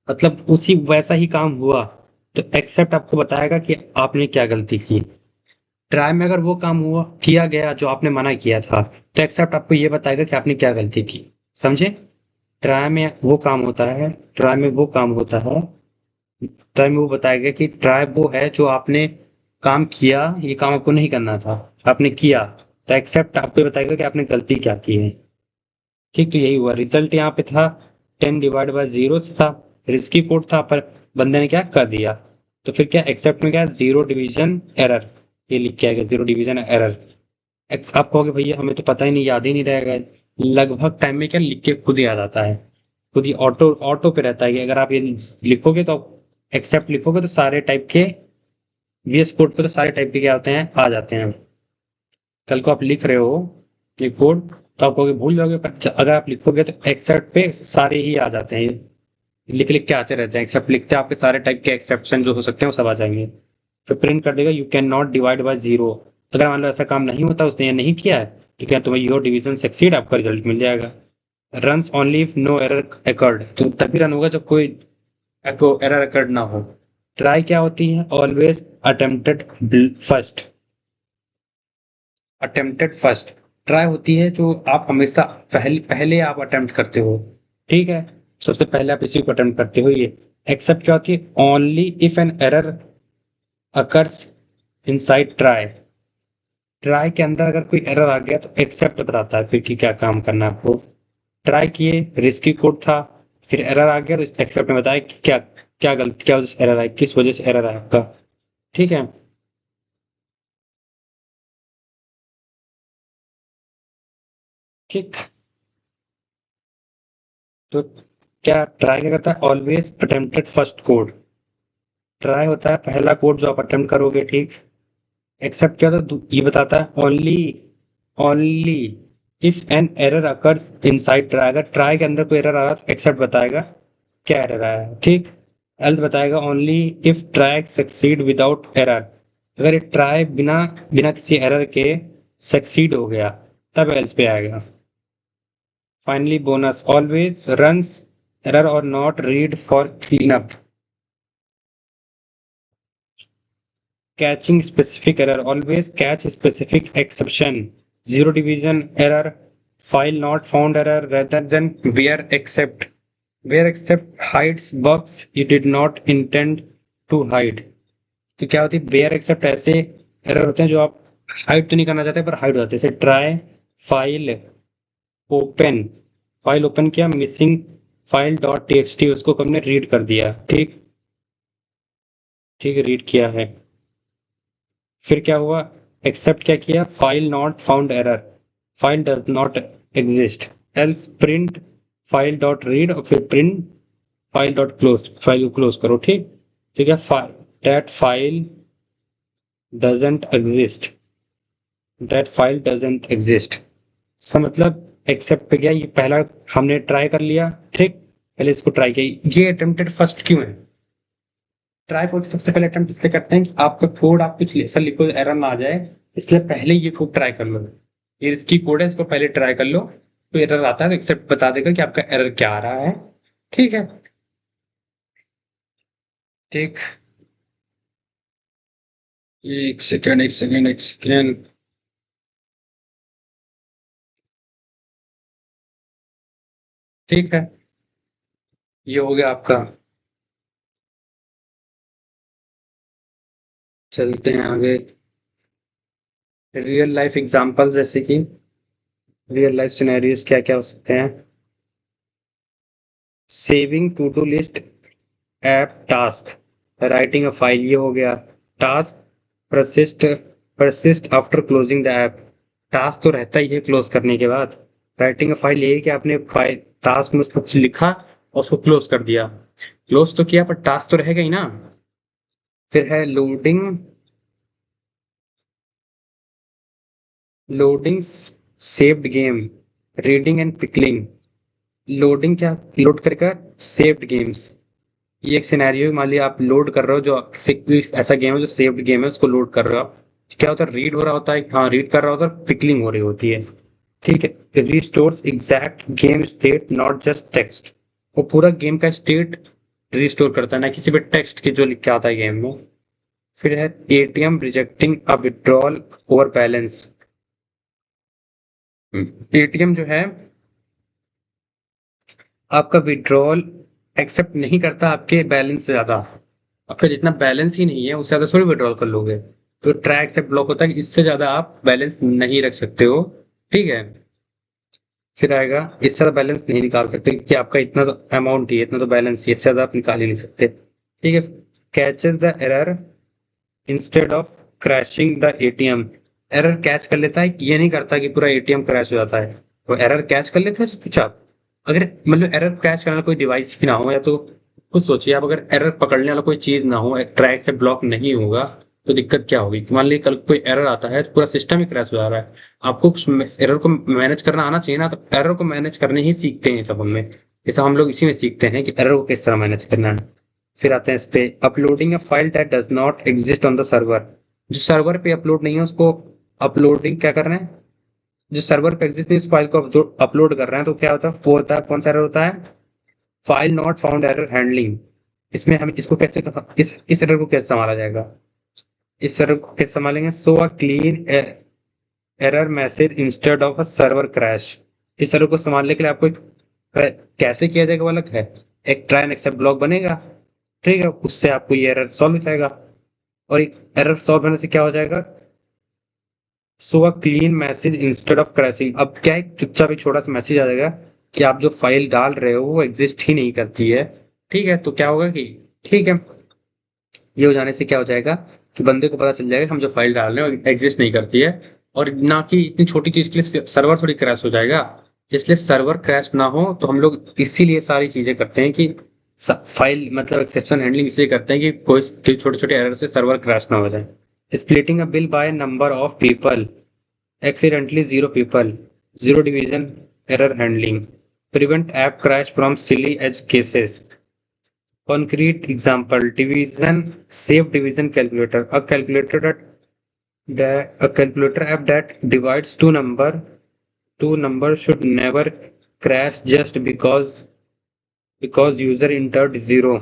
Speaker 1: मतलब उसी वैसा ही काम हुआ, तो एक्सेप्ट आपको बताएगा कि आपने क्या गलती की। ट्राई में अगर वो काम हुआ किया गया जो आपने मना किया था, तो एक्सेप्ट आपको ये बताएगा कि आपने क्या गलती की। समझे, ट्राई में वो काम होता है ट्राई में वो काम होता है ट्राई में वो बताएगा कि ट्राई वो है जो आपने काम किया, ये काम आपको नहीं करना था, आपने किया, तो एक्सेप्ट आपको ये बताएगा कि आपने गलती क्या की है। ठीक, तो यही हुआ, रिजल्ट यहाँ पे था 10/0 था, रिस्की कोड था, पर बंदे ने क्या कर दिया, तो फिर क्या एक्सेप्ट में क्या, 0 डिवीजन एरर, ये लिख के आएगा 0 डिवीजन एरर। एक्स आप कहोगे भैया हमें तो पता ही नहीं, याद ही नहीं रहेगा, लगभग टाइम में क्या लिख के खुद ही याद आता है, खुद ही ऑटो ऑटो पे रहता है कि अगर आप ये लिखोगे तो, एक्सेप्ट लिखोगे तो सारे टाइप के वीएस कोड पे तो सारे टाइप के क्या होते हैं, आ जाते हैं। कल को आप लिख रहे हो ये कोड, तो आप कहोगे भूल जाओगे, पर अगर आप लिखोगे तो एक्सेप्ट पे सारे ही आ जाते हैं, लिख लिख के आते रहते हैं, एक्सेप्ट लिखते हैं आपके सारे टाइप के एक्सेप्शन जो हो सकते हैं वो सब आ जाएंगे। फिर प्रिंट कर देगा you can not divide by 0। अगर मान लो ऐसा काम नहीं होता, उसने ये नहीं किया है, तो क्या तुम्हें योर डिवीजन सक्सीड, आपका रिजल्ट मिल जाएगा। Runs only if no error occurred, तो तभी रन होगा जब कोई एरर अकर्ड ना हो। ट्राई क्या होती है, always attempted first, attempted first. Try होती है जो आप हमेशा पहले पहले आप अटेम्प्ट करते हो, ठीक है, सबसे पहले आप इसी को अटेम्प्ट करते हो। ये एक्सेप्ट क्या होती है, only if an error occurs inside try, try के अंदर अगर कोई एरर आ गया तो एक्सेप्ट बताता है फिर कि क्या काम करना है आपको। ट्राई किए, रिस्की कोड था, फिर एरर आ गया तो एक्सेप्ट में बताया कि क्या क्या गलती, क्या वजह से एरर आई, किस वजह से एरर आया आपका, ठीक है। ठीक, तो क्या ट्राई क्या करता है, always attempted first code, try होता है पहला कोड जो आप अटेम्प्ट करोगे, ठीक। एक्सेप्ट क्या होता है, ये बताता है only only if an error occurs inside try, अगर ट्राई के अंदर कोई एरर आ रहा है तो एक्सेप्ट बताएगा क्या एरर आया है, ठीक। एल्स बताएगा only if try succeed without error, अगर ये ट्राई बिना बिना किसी एरर के सक्सीड हो गया तब एल्स पे आएगा। Finally bonus, always runs error और not read for clean up, catching specific error, always catch specific exception, 0 division error, file not found error, rather than where except hides bugs you did not intend to hide। तो क्या होती है, वेयर एक्सेप्ट ऐसे एरर होते हैं जो आप हाइड तो नहीं करना चाहते पर हाइड हो जाते हैं, जैसे try file open, file open किया, मिसिंग फाइल डॉट टीएक्सटी, उसको हमने रीड कर दिया, ठीक, ठीक है, रीड किया है। फिर क्या हुआ, एक्सेप्ट क्या किया, file not found error, file does not exist, else print file dot read, और फिर print file dot close, file को क्लोज करो, ठीक। ठीक है, that file doesn't exist, that file doesn't exist, इसका मतलब एक्सेप्ट पे गया, ये पहला हमने ट्राई कर लिया, ठीक, पहले इसको ट्राई किया, ये अटेम्प्टेड फर्स्ट क्यों है, ट्राई को सबसे पहले अटेम्प्ट इसलिए करते हैं कि आपका कोड, आप कुछ ऐसा लिखो एरर ना आ जाए, इसलिए पहले ये कोड ट्राई कर लो, ये रिस्की कोड है, इसको पहले ट्राई कर लो, तो एरर आता है तो एक्सेप्ट बता देगा कि आपका एरर क्या आ रहा है, ठीक है। ठीक, एक सेकेंड एक सेकेंड एक सेकेंड। ठीक है, ये हो गया आपका। चलते हैं आगे। रियल लाइफ एग्जांपल, जैसे कि रियल लाइफ सिनेरियोज क्या क्या हो सकते हैं। Saving to do list, app task, writing a file, ये हो गया। Task persist, persist after closing the app, task तो रहता ही है क्लोज करने के बाद। राइटिंग अ फाइल, ये है कि आपने फाइल टास्क में उसको कुछ लिखा और उसको क्लोज कर दिया। क्लोज तो किया पर टास्क तो रहेगा ही ना। फिर है loading, loading saved game, reading and pickling. Loading क्या, लोड करके सेव्ड गेम्स। ये एक सिनेरियो, मान लिया आप लोड कर रहे हो, जो ऐसा गेम है जो सेव्ड गेम है, उसको लोड कर रहे हो आप। क्या होता है, रीड हो रहा होता है, हाँ रीड कर रहा होता है, पिकलिंग हो रही होती है। ठीक है, restores exact game state not just text. वो पूरा गेम का स्टेट रिस्टोर करता है, ना किसी भी टेक्स्ट की जो लिख के आता है गेम में। फिर है एटीएम रिजेक्टिंग अ विड्रॉल ओवर बैलेंस। एटीएम जो है आपका विड्रॉल एक्सेप्ट नहीं करता आपके बैलेंस से ज्यादा। आपका जितना बैलेंस ही नहीं है उससे ज्यादा थोड़ी विड्रॉल कर लोगे। तो ट्राई एक्सेप्ट ब्लॉक होता है कि इससे ज्यादा आप बैलेंस नहीं रख सकते हो। ठीक है, फिर आएगा इससे ज्यादा बैलेंस नहीं निकाल सकते, कि आपका इतना तो अमाउंट ही है, इतना तो बैलेंस ही है, इससे ज्यादा आप निकाल ही नहीं सकते। ठीक है, catches the error instead of crashing the ATM. Error catch कर लेता है, ये नहीं करता कि पूरा एटीएम क्रैश हो जाता है। वो एरर कैच कर लेता है चुपचाप। अगर मतलब एरर कैच करने वाला कोई डिवाइस भी ना हो, या तो खुद सोचिए आप, अगर एरर पकड़ने वाला कोई चीज ना हो, ट्रैक से ब्लॉक नहीं होगा, तो दिक्कत क्या होगी। मान लीजिए कल कोई एरर आता है तो पूरा सिस्टम ही क्रैश हो जा रहा है। आपको एरर को मैनेज करना आना चाहिए ना, तो एरर को मैनेज करने ही सीखते हैं सब हमें। ये सब हम लोग इसी में सीखते हैं कि एरर को किस तरह मैनेज करना है। फिर आते हैं इस पे, uploading a file that does not exist on the server. जो सर्वर पे अपलोड नहीं है उसको अपलोडिंग क्या कर रहे हैं, जो सर्वर पे एग्जिस्ट नहीं उस फाइल को अपलोड कर रहे हैं, तो क्या होता है, वो होता है, कौन सा एरर होता है, file not found error handling. इसमें हम इसको कैसे, इस एरर को कैसे संभाला जाएगा, इस एरर को कैसे संभालेंगे। So a clean error message instead of a server crash. इस एरर को संभालने के लिए आपको कैसे किया जाएगा वो अलग है। एक ट्राई एंड एक्सेप्ट ब्लॉक बनेगा, ठीक है, उससे आपको ये एरर सॉल्व हो जाएगा। और एक एरर सॉल्व होने से क्या हो जाएगा, so a clean message instead of crashing. अब क्या है, चुपचाप एक छोटा सा मैसेज आ जाएगा कि आप जो फाइल डाल रहे हो वो एग्जिस्ट ही नहीं करती है। ठीक है, तो क्या होगा कि, ठीक है, ये हो जाने से क्या हो जाएगा कि बंदे को पता चल जाएगा कि हम जो फाइल डाल रहे हैं वो एग्जिस्ट नहीं करती है। और ना कि इतनी छोटी चीज के लिए सर्वर थोड़ी क्रैश हो जाएगा। इसलिए सर्वर क्रैश ना हो, तो हम लोग इसीलिए सारी चीजें करते हैं कि फाइल मतलब एक्सेप्शन हैंडलिंग इसलिए करते हैं कि कोई छोटे छोटे एरर से सर्वर क्रैश ना हो जाए। Splitting a bill by number of people, accidentally zero people, zero division error handling, prevent app crash from silly edge cases. Concrete example, division, safe division calculator, a calculator a calculator app that divides two numbers should never crash just because user entered zero.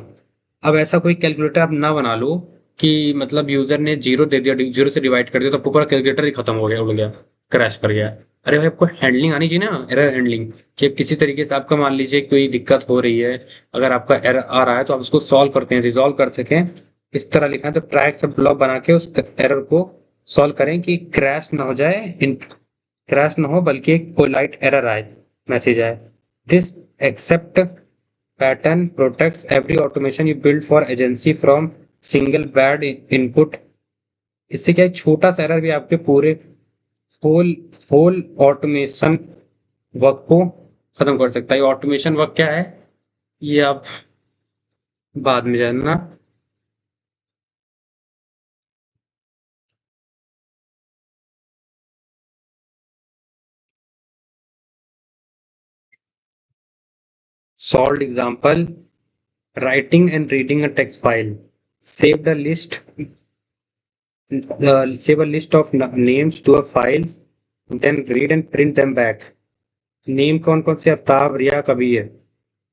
Speaker 1: अब ऐसा कोई कैलकुलेटर आप ना बना लो कि मतलब यूजर ने जीरो दे दिया, जीरो से डिवाइड कर दिया, तो आपको पूरा कैलकुलेटर ही खत्म हो गया, उड़ गया, क्रैश कर गया। अरे भाई, आपको हैंडलिंग आनी चाहिए ना, एरर हैंडलिंग। कि किसी तरीके से आपका मान लीजिए कोई दिक्कत हो रही है, अगर आपका एरर आ रहा है तो आप उसको सॉल्व करते हैं, रिजॉल्व कर सकें। इस तरह लिखा है, तो ट्रैक से ब्लॉक बना के उस एरर को सॉल्व करें कि क्रैश ना हो जाए, क्रैश ना हो, बल्कि एक पोलाइट एरर आए, मैसेज आए। This except pattern protects every automation you build for agency from single bad input। इससे क्या है, छोटा सा एरर भी आपके पूरे होल होल ऑटोमेशन वर्क को खत्म कर सकता है। ऑटोमेशन वर्क क्या है, ये आप बाद में जानना। Solve example, writing and reading a text file, save the list save a list of names to a files, then read and print them back। Name कौन कौन से, आफ्ताब, रिया, कबीर।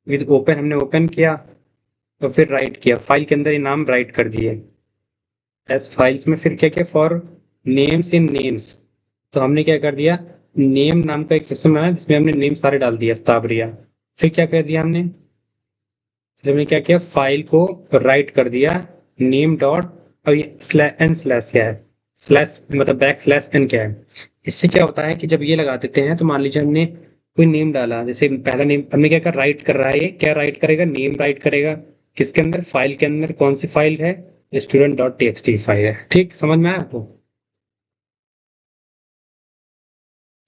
Speaker 1: विद ओपन हमने ओपन किया, तो फिर राइट किया, फाइल के अंदर ये नाम राइट कर दिए एस फाइल्स में। फिर क्या किया, फॉर नेम्स इन नेम्स, तो हमने क्या कर दिया, नेम नाम का एक सेक्शन बनाया जिसमें हमने नेम सारे डाल दिए, आफ्ताब, रिया। फिर क्या कर दिया हमने, फिर हमने क्या किया, फाइल को राइट कर दिया नेम डॉट, और ये स्लैश एन स्लैश क्या है, स्लैश मतलब बैक स्लैश एन क्या है। इससे क्या होता है कि जब ये लगा देते हैं तो मान लीजिए हमने कोई नेम डाला, जैसे पहला नेम हमने क्या कर राइट कर रहा है, ये क्या राइट करेगा, नेम राइट करेगा, किसके अंदर, फाइल के अंदर, कौन सी फाइल है, स्टूडेंट डॉट टी फाइल है। ठीक, समझ में आया आपको,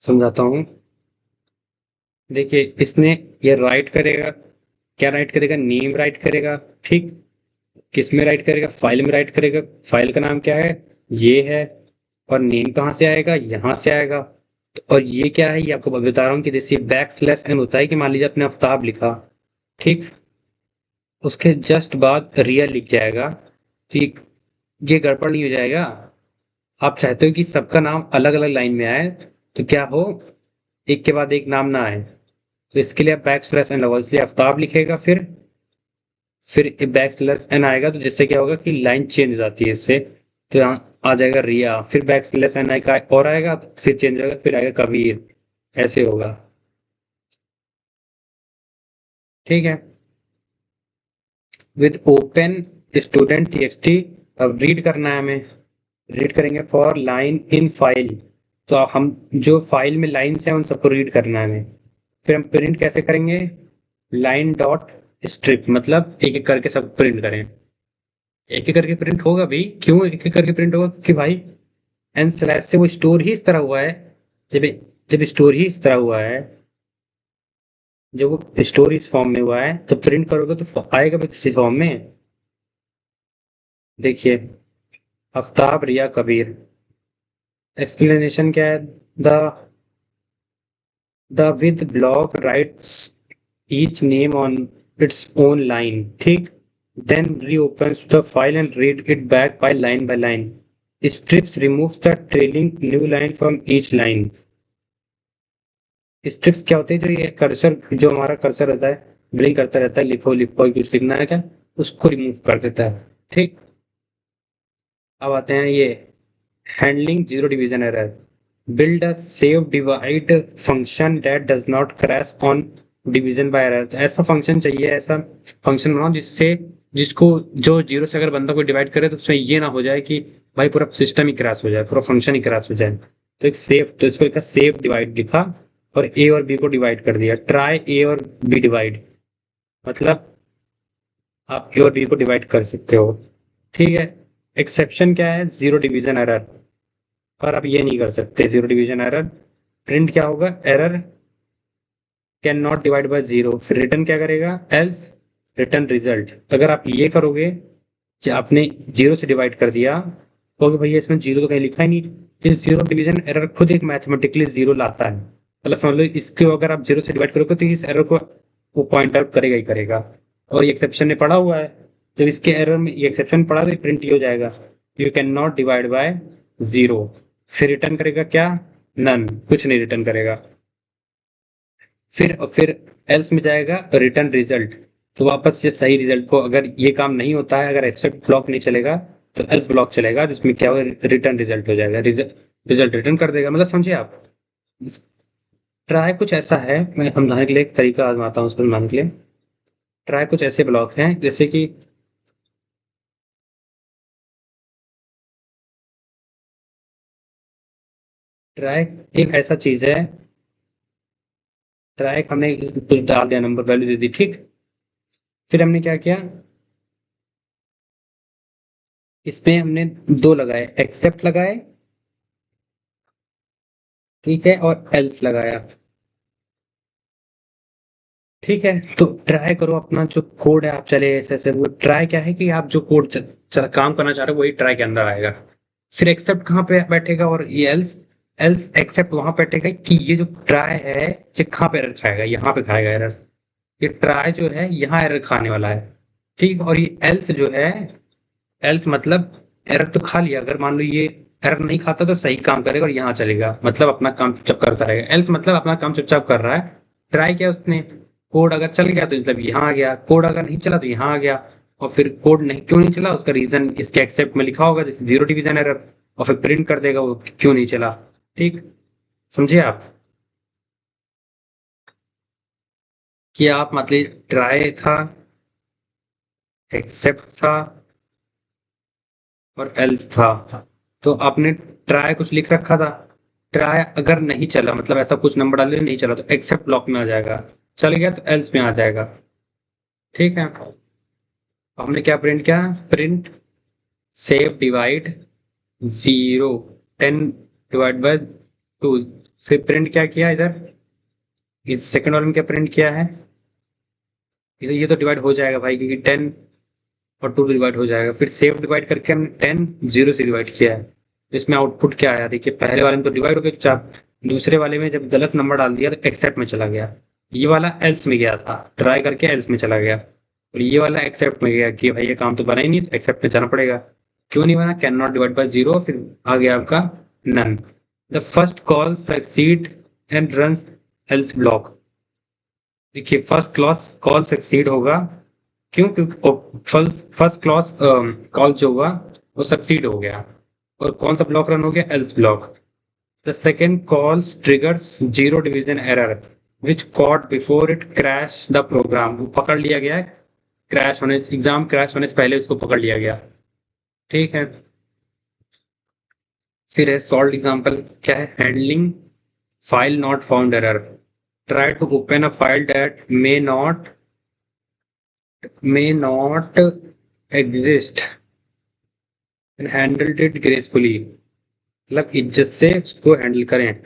Speaker 1: समझाता हूँ। देखिए इसने ये राइट करेगा, क्या राइट करेगा, नेम राइट करेगा। ठीक, किस में राइट करेगा, फाइल में राइट करेगा, फाइल का नाम क्या है, ये है, और नेम कहाँ से आएगा, यहाँ से आएगा। तो और ये क्या है, ये आपको बता रहा हूँ कि जैसे बैक स्लैश एन होता है कि मान लीजिए आपने आफ्ताब लिखा, ठीक, उसके जस्ट बाद रियल लिख जाएगा, ठीक, ये गड़बड़ नहीं हो जाएगा। आप चाहते हो कि सबका नाम अलग अलग लाइन में आए, तो क्या हो, एक के बाद एक नाम ना आए, तो इसके लिए आप बैक स्लैश एन लगाओ, इसलिए आफ्ताब लिखेगा, फिर बैक स्लैश एन आएगा, तो जिससे क्या होगा कि लाइन चेंज हो जाती है इससे, तो यहाँ आ जाएगा रिया, फिर बैक स्लैश एन आएगा और आएगा, तो फिर चेंज होगा, फिर आएगा कबीर, ऐसे होगा। ठीक है, विद ओपन स्टूडेंट टीएक्सटी, अब रीड करना है हमें, रीड करेंगे फॉर लाइन इन फाइल, तो हम जो फाइल में लाइन्स हैं उन सबको रीड करना है हमें। फिर हम प्रिंट कैसे करेंगे, लाइन डॉट स्ट्रिप, मतलब एक एक करके सब प्रिंट करें। एक एक करके प्रिंट होगा भी, क्यों एक एक करके प्रिंट होगा, क्योंकि भाई एन स्लैश से वो स्टोर ही इस तरह हुआ है, जब जब स्टोर ही इस तरह हुआ है, जब वो स्टोर इस फॉर्म में हुआ है, तो प्रिंट करोगे तो आएगा भी किसी फॉर्म में। देखिए, आफ्ताब रिया कबीर, एक्सप्लेनेशन क्या है, the the with block writes each name on its own line, ठीक, then reopens the file and read it back by line, strips removes the trailing new line from each line। Strips क्या होते हैं, जो ये कर्सर, जो हमारा कर्सर रहता है, ब्लिंक करता रहता है, लिखो लिखो कुछ लिखना है क्या, उसको रिमूव कर देता है। ठीक, अब आते हैं ये handling zero division error, build a save divide function that does not crash on division bye error. तो ऐसा फंक्शन चाहिए, ऐसा फंक्शन बनाओ जिससे, जिसको, जो जीरो से अगर बंदा को डिवाइड करे तो उसमें ये ना हो जाए कि भाई पूरा सिस्टम ही क्रैश हो जाए, पूरा फंक्शन ही क्रैश हो जाए। तो एक सेव, तो इसको लिखा सेव डिवाइड लिखा, और ए और बी को डिवाइड कर दिया, ट्राई ए और बी डिवाइड, मतलब आप ए और बी को डिवाइड कर सकते हो। ठीक है, एक्सेप्शन क्या है, जीरो डिवीजन एरर, पर आप ये नहीं कर सकते जीरो डिवीजन एरर। प्रिंट क्या होगा, error can not divide by zero, फिर रिटर्न क्या करेगा, एल्स रिटर्न रिजल्ट। अगर आप ये करोगे कि आपने जीरो से डिवाइड कर दिया, तो भैया इसमें जीरो तो कहीं लिखा ही नहीं, इस जीरो डिवीजन एरर खुद एक मैथमेटिकली जीरो लाता है, मतलब समझ लो इसको अगर आप जीरो से डिवाइड करोगे तो इस एरर को वो पॉइंट आउट करेगा ही करेगा। और ये एक्सेप्शन ने पढ़ा हुआ है, जब इसके एरर में ये एक्सेप्शन पढ़ा तो प्रिंट ही हो जाएगा, you can not divide by zero, फिर रिटर्न करेगा क्या, नन, कुछ नहीं रिटर्न करेगा। फिर एल्स में जाएगा रिटर्न रिजल्ट, तो वापस ये सही रिजल्ट को, अगर ये काम नहीं होता है, अगर एक्सेप्ट ब्लॉक नहीं चलेगा तो एल्स ब्लॉक चलेगा, जिसमें क्या होगा, रिटर्न रिजल्ट हो जाएगा, रिजल्ट रिटर्न कर देगा, मतलब समझिए आप। ट्राई कुछ ऐसा है, मैं समझाने के लिए एक तरीका आजमाता हूँ उसको समझाने के लिए। ट्राई कुछ ऐसे ब्लॉक हैं जैसे कि ट्राई एक ऐसा चीज है, ट्राई हमने कुछ डाल दिया, नंबर वैल्यू दे दी, ठीक, फिर हमने क्या किया, इसमें हमने दो लगाए, एक्सेप्ट लगाए, ठीक है, और एल्स लगाया। ठीक है, तो ट्राई करो अपना जो कोड है, आप चले ऐसे ऐसे, वो ट्राई क्या है कि आप जो कोड काम करना चाह रहे हो वही ट्राई के अंदर आएगा। फिर एक्सेप्ट कहाँ पे बैठेगा, और ये एल्स, एल्स एक्सेप्ट वहां बैठेगा कि ये जो ट्राई है ये कहाँ पे एरर खाएगा, यहाँ पे खाएगा एरर, ये ट्राई जो है यहाँ एरर खाने वाला है। ठीक, और ये एल्स जो है, एल्स मतलब एरर तो खा लिया, अगर मान लो ये एरर नहीं खाता तो सही काम करेगा और यहाँ चलेगा, मतलब अपना काम चुपचाप करता रहेगा, एल्स मतलब अपना काम चुपचाप कर रहा है। ट्राई किया उसने, कोड अगर चल गया तो मतलब यहाँ आ गया, कोड अगर नहीं चला तो यहाँ आ गया, और फिर कोड नहीं, क्यों नहीं चला उसका रीजन इसके एक्सेप्ट में लिखा होगा, जैसे जीरो डिवीजन एरर, और फिर प्रिंट कर देगा वो क्यों नहीं चला। ठीक, समझिए आप। कि आप मतलब ट्राई था, एक्सेप्ट था और एल्स था। तो आपने ट्राई कुछ लिख रखा था, ट्राई अगर नहीं चला मतलब ऐसा कुछ नंबर डाले नहीं चला तो एक्सेप्ट ब्लॉक में आ जाएगा, चल गया तो एल्स में आ जाएगा। ठीक है, हमने क्या प्रिंट किया, print save divide 0, 10 divide by 2। फिर प्रिंट क्या किया इधर, इस सेकंड वाले में क्या प्रिंट किया है, इधर ये तो डिवाइड हो जाएगा भाई क्योंकि 10 और 2 डिवाइड हो जाएगा। फिर सेव डिवाइड करके हमने 10 0 से डिवाइड किया है। इसमें आउटपुट क्या आया देखिए, पहले वाले में तो डिवाइड हो गया चाप, दूसरे वाले में जब गलत नंबर डाल दिया तो एक्सेप्ट में चला गया। ये वाला एल्स में गया था, ट्राई करके एल्स में चला गया, और ये वाला एक्सेप्ट में गया कि भाई ये काम तो बना ही नहीं, तो एक्सेप्ट में जाना पड़ेगा। क्यों नहीं बना, कैन नॉट डिवाइड बाय 0, फिर आ गया आपका none. The first call succeed and runs else block. देखिए फर्स्ट क्लॉज कॉल सक्सीड होगा, क्यों, क्योंकि फर्स्ट फर्स्ट क्लॉज कॉल जो हुआ वो सक्सीड हो गया, और कौन सा ब्लॉक रन हो गया, else block. The second call triggers zero division error which caught before it crash the program. वो पकड़ लिया गया है, क्रैश होने से, एग्जाम क्रैश होने से पहले उसको पकड़ लिया गया। ठीक है, फिर है सॉल्व एग्जाम्पल, क्या है, handling file not found error. Try to open a file that may not exist and handled it gracefully। मतलब इज्जत से उसको हैंडल करें।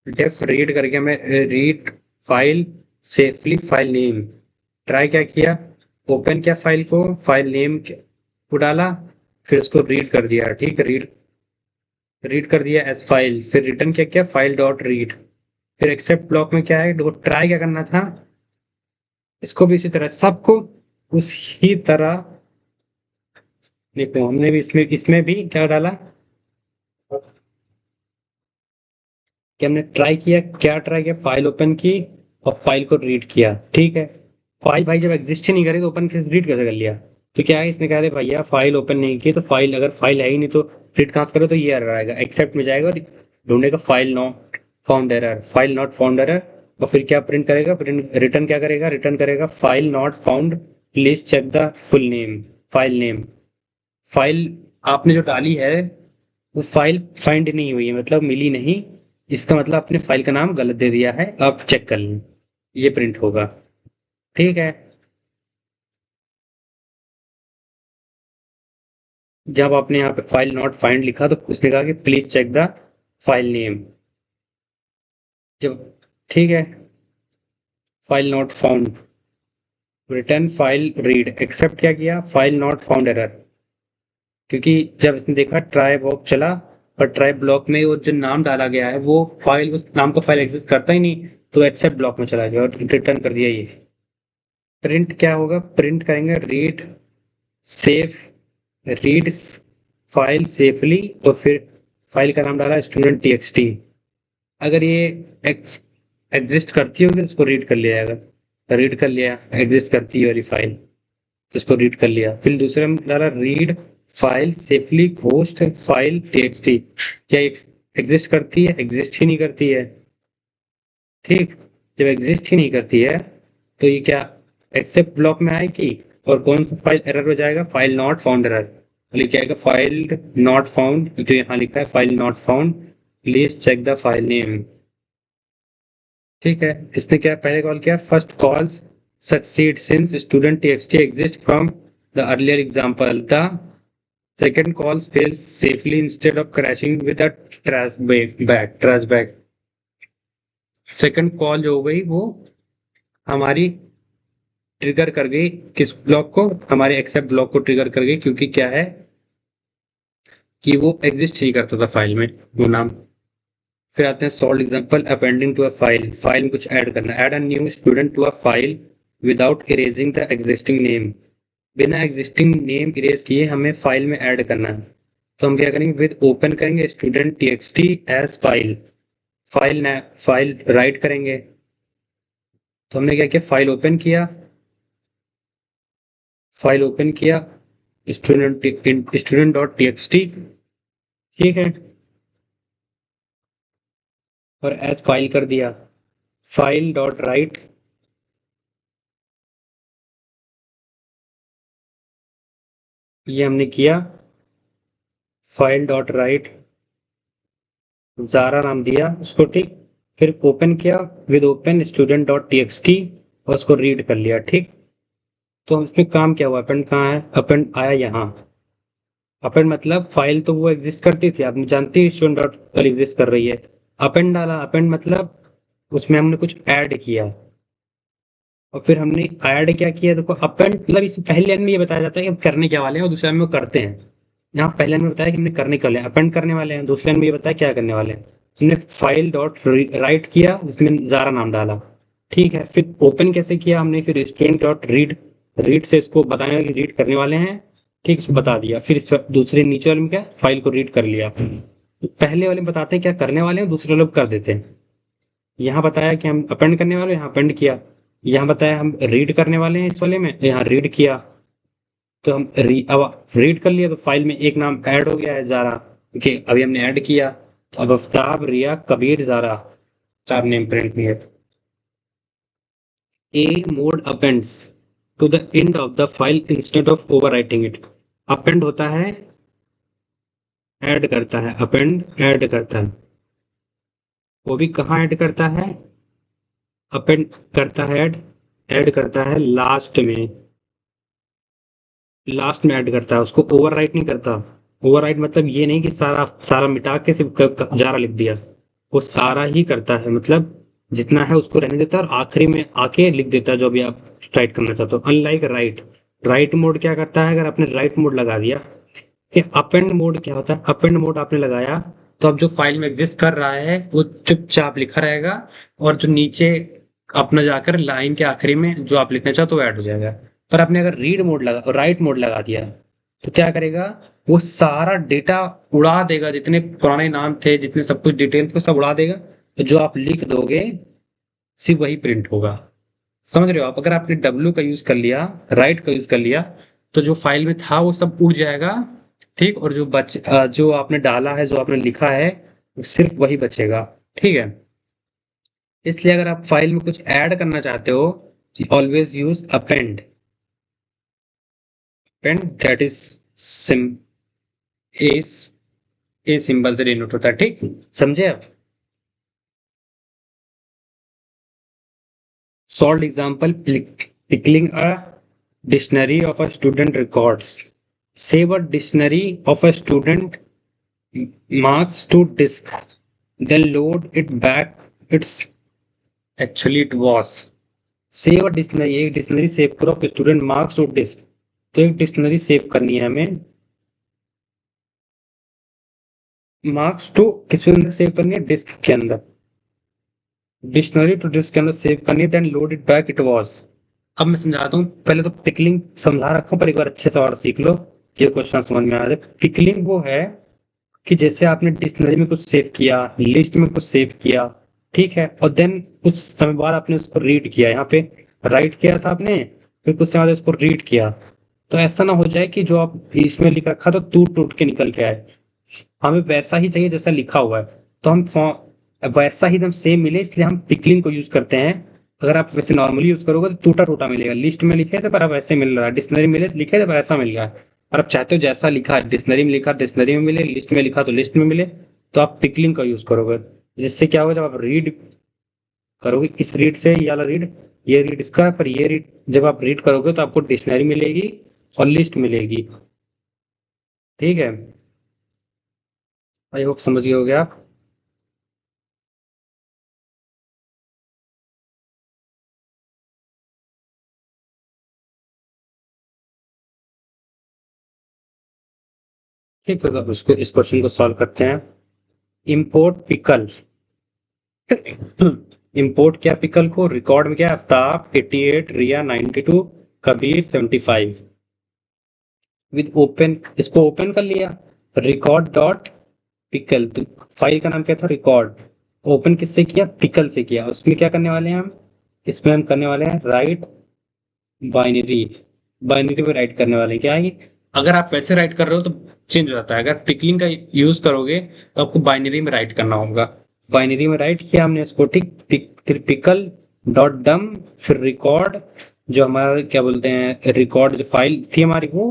Speaker 1: डेफ रीड करके मैं read file safely file name. Try क्या किया, ओपन किया फाइल को, फाइल नेम को डाला, फिर उसको रीड कर दिया। ठीक है, रीड रीड कर दिया एज फाइल, फिर रिटर्न क्या किया, फाइल डॉट रीड। फिर एक्सेप्ट ब्लॉक में क्या है, ट्राई क्या करना था, इसको भी इसी तरह सबको उसी तरह। देखो हमने भी इसमें इसमें भी क्या डाला कि हमने ट्राई किया, क्या ट्राई किया, फाइल ओपन की और फाइल को रीड किया। ठीक है, फाइल भाई जब एग्जिस्ट ही नहीं करे तो ओपन कैसे रीड कैसे कर लिया। तो क्या है, इसने कहा था भैया फाइल ओपन नहीं की, तो फाइल अगर फाइल है ही नहीं तो रीड कहाँ से करो, तो ये एरर आएगा, एक्सेप्ट में जाएगा और ढूंढेगा file not found error, file not found error. और फिर क्या प्रिंट करेगा, प्रिंट रिटर्न क्या करेगा, रिटर्न करेगा file not found, please check the full name, file name. File आपने जो डाली है वो फाइल फाइंड नहीं हुई है, मतलब मिली नहीं, इसका मतलब आपने फाइल का नाम गलत दे दिया है, आप चेक कर लें, ये प्रिंट होगा। ठीक है, जब आपने यहाँ पे फाइल नॉट फाइंड लिखा तो उसने कहा कि please check the file name. जब ठीक है, file not found, return file read, except क्या किया, फाइल नॉट फाउंड एरर। क्योंकि जब इसने देखा ट्राई ब्लॉक चला, और ट्राई ब्लॉक में वो जो नाम डाला गया है वो फाइल, उस नाम का फाइल एग्जिस्ट करता ही नहीं, तो एक्सेप्ट ब्लॉक में चला गया और रिटर्न कर दिया ये। प्रिंट क्या होगा, प्रिंट करेंगे read safe, read file safely, और फिर फाइल का नाम डाला स्टूडेंट टीएक्सटी। अगर ये एग्जिस्ट करती होगी तो इसको रीड कर लिया जाएगा, रीड कर लिया, एग्जिस्ट करती है वाली फाइल तो इसको रीड कर लिया। फिर दूसरे में डाला read file safely ghost file TXT, क्या एग्जिस्ट करती है, एग्जिस्ट ही नहीं करती है। ठीक, जब एग्जिस्ट ही नहीं करती है तो ये क्या एक्सेप्ट ब्लॉक में आएगी, और कौन सा फाइल एरर हो जाएगा, फाइल नॉट फाउंड एरर, लिखा जाएगा फाइल नॉट फाउंड, जो यहाँ लिखा है file not found, please check the file name. ठीक है, इसने क्या पहले कॉल किया, first calls succeed since student TXT exist from the earlier example, the second calls fails safely instead of crashing with a trash bag. Second call जो हो गई वो हमारी ट्रिगर कर गई किस ब्लॉक को, हमारे एक्सेप्ट ब्लॉक को ट्रिगर कर गई, क्योंकि क्या है कि वो एग्जिस्ट नहीं करता था फाइल में वो नाम। फिर आते हैं solve example, appending to a file, file में कुछ ऐड करना, add a new student to a file without erasing the existing name. बिना एग्जिस्टिंग नेम इरेज किए हमें फाइल में ऐड करना है, तो हम क्या करेंगे, विद ओपन करेंगे student TXT as file, file write करेंगे। तो हमने क्या किया, फाइल ओपन किया, फाइल ओपन किया स्टूडेंट डॉट टीएक्सटी। ठीक है, और एज फाइल कर दिया, फाइल डॉट राइट, ये हमने किया, फाइल डॉट राइट जारा नाम दिया उसको, ठीक। फिर ओपन किया with open student dot T x T और उसको रीड कर लिया, ठीक। तो इसमें काम क्या हुआ, अपेंड कहाँ है, अपेंड आया यहाँ। अपेंड मतलब फाइल तो वो एग्जिस्ट करती थी, आपने जानती है स्टूडेंट डॉट एग्जिस्ट कर रही है। अपेंड डाला, अपेंड मतलब उसमें हमने कुछ ऐड किया, और फिर हमने ऐड क्या किया, देखो अपेंड मतलब इस पहले लाइन में ये बताया जाता है कि हम करने क्या वाले हैं, और दूसरे लाइन में वो करते हैं। यहाँ पहले लाइन में बताया कि हमने करने क्या वाले हैं, अपेंड करने वाले हैं, दूसरे लाइन में ये बताया क्या करने वाले हैं। हमने फाइल डॉट राइट किया जिसमें जारा नाम डाला, ठीक है। फिर ओपन कैसे किया हमने, फिर स्टूडेंट डॉट रीड, रीड से इसको बताया कि रीड करने वाले हैं, ठीक, इसको बता दिया। फिर इस दूसरे नीचे वाले में क्या, फाइल को रीड कर लिया। पहले वाले में बताते हैं क्या करने वाले हैं, दूसरे वाले कर देते हैं। यहाँ बताया कि हम अपेंड करने वाले हैं, यहाँ अपेंड किया। यहाँ बताया हम रीड करने वाले हैं इस वाले में, यहाँ रीड किया। तो हम अब रीड कर लिया तो फाइल में एक नाम ऐड हो गया है, जारा, ओके, अभी हमने ऐड किया। तो अब आफ्ताब, रिया, कबीर, जारा, चार नेम प्रिंट में है। A mode appends to the end of the file instead of overwriting it. Append होता है ऐड करता है, अपेंड ऐड करता है, वो भी कहाँ ऐड करता है, अपेंड करता है ऐड करता है लास्ट में, लास्ट में ऐड करता है, उसको ओवरराइट नहीं करता। ओवरराइट मतलब ये नहीं कि सारा सारा मिटा के सिर्फ जारा लिख दिया, वो सारा ही करता है, मतलब जितना है उसको रहने देता है और आखिरी में आके लिख देता है जो भी आप राइट करना चाहते हो। अनलाइक राइट, राइट मोड क्या करता है, अगर आपने राइट मोड लगा दिया, कि अपेंड मोड क्या होता है, अपेंड मोड आपने लगाया तो अब जो फाइल में एग्जिस्ट कर रहा है वो चुपचाप लिखा रहेगा, और जो नीचे अपना जाकर लाइन के आखिरी में जो आप लिखना चाहते हो वो ऐड हो जाएगा। पर आपने अगर रीड मोड लगा, राइट मोड लगा दिया, तो क्या करेगा, वो सारा डेटा उड़ा देगा, जितने पुराने नाम थे, जितने सब कुछ डिटेल थे सब उड़ा देगा। तो जो आप लिख दोगे सिर्फ वही प्रिंट होगा। समझ रहे हो आप, अगर आपने डब्ल्यू का यूज कर लिया, राइट का यूज कर लिया, तो जो फाइल में था वो सब उड़ जाएगा, ठीक। और जो आपने डाला है, जो आपने लिखा है, सिर्फ वही बचेगा, ठीक है। इसलिए अगर आप फाइल में कुछ ऐड करना चाहते हो, always use append, append that is SIM S a symbol से डिनोट होता है, ठीक, समझे आप। Solve example, pickling a dictionary of a student records. Save a dictionary of a student marks to disk, then load it back. It's actually it was. Save a dictionary, एक डिक्शनरी सेव करो स्टूडेंट मार्क्स टू डिस्क। तो एक डिक्शनरी सेव करनी है हमें, मार्क्स टू किस अंदर सेव करनी है, डिस्क के अंदर, डिक्शनरी टू डिस्क के अंदर सेव करनी है, then load it back, it was. अब मैं समझाता हूँ, पहले तो पिकलिंग समझा रखा हूँ पर एक बार अच्छे से और सीख लो, ये क्वेश्चन समझ में आ जाए। पिकलिंग वो है कि जैसे आपने डिक्शनरी में कुछ सेव किया, लिस्ट में कुछ सेव किया, ठीक है, और देन कुछ समय बाद आपने उसको रीड किया, यहाँ पे राइट किया था आपने, फिर कुछ समय बाद उसको रीड किया, तो ऐसा ना हो जाए कि जो आप इसमें लिख रखा था टूट टूट के निकल के आए। हमें वैसा ही चाहिए जैसा लिखा हुआ है, तो हम वैसा ही एकदम सेम मिले, इसलिए हम पिकलिंग को यूज करते हैं। अगर आप वैसे नॉर्मली यूज करोगे तो टूटा टूटा मिलेगा, लिस्ट में लिखे थे पर अब ऐसे मिल रहा है, डिक्शनरी में लिखे थे पर ऐसा मिल रहा है। और आप चाहते हो जैसा लिखा डिक्शनरी में लिखा डिक्शनरी में मिले, लिस्ट में लिखा तो लिस्ट में मिले, तो आप पिकलिंग का यूज करोगे। जिससे क्या होगा, जब आप रीड करोगे इस रीड से, ये वाला रीड, ये रीड इसका है, पर ये रीड जब आप रीड करोगे तो आपको डिक्शनरी मिलेगी और लिस्ट मिलेगी, ठीक है। आई होप समझ गए होगे आप। ठीक है, तो उसको इस क्वेश्चन को सॉल्व करते हैं। इंपोर्ट पिकल, इंपोर्ट क्या पिकल को, रिकॉर्ड में क्या, आफ्ताब 88, रिया 92, कबीर 75, विद ओपन, इसको ओपन कर लिया, रिकॉर्ड डॉट पिकल, तो फाइल का नाम क्या था, रिकॉर्ड। ओपन किससे किया, पिकल से किया। उसमें क्या करने वाले हैं हम, इसमें हम करने वाले हैं राइट बाइनरी, बाइनरी में राइट करने वाले हैं, क्या है ये? अगर आप वैसे राइट कर रहे हो तो चेंज हो जाता है, अगर पिकलिंग का यूज करोगे तो आपको बाइनरी में राइट करना होगा। बाइनरी में राइट किया हमने इसको, ठीक, फिर पिकल डॉट डम, फिर रिकॉर्ड, जो हमारा क्या बोलते हैं, रिकॉर्ड जो फाइल थी हमारी वो,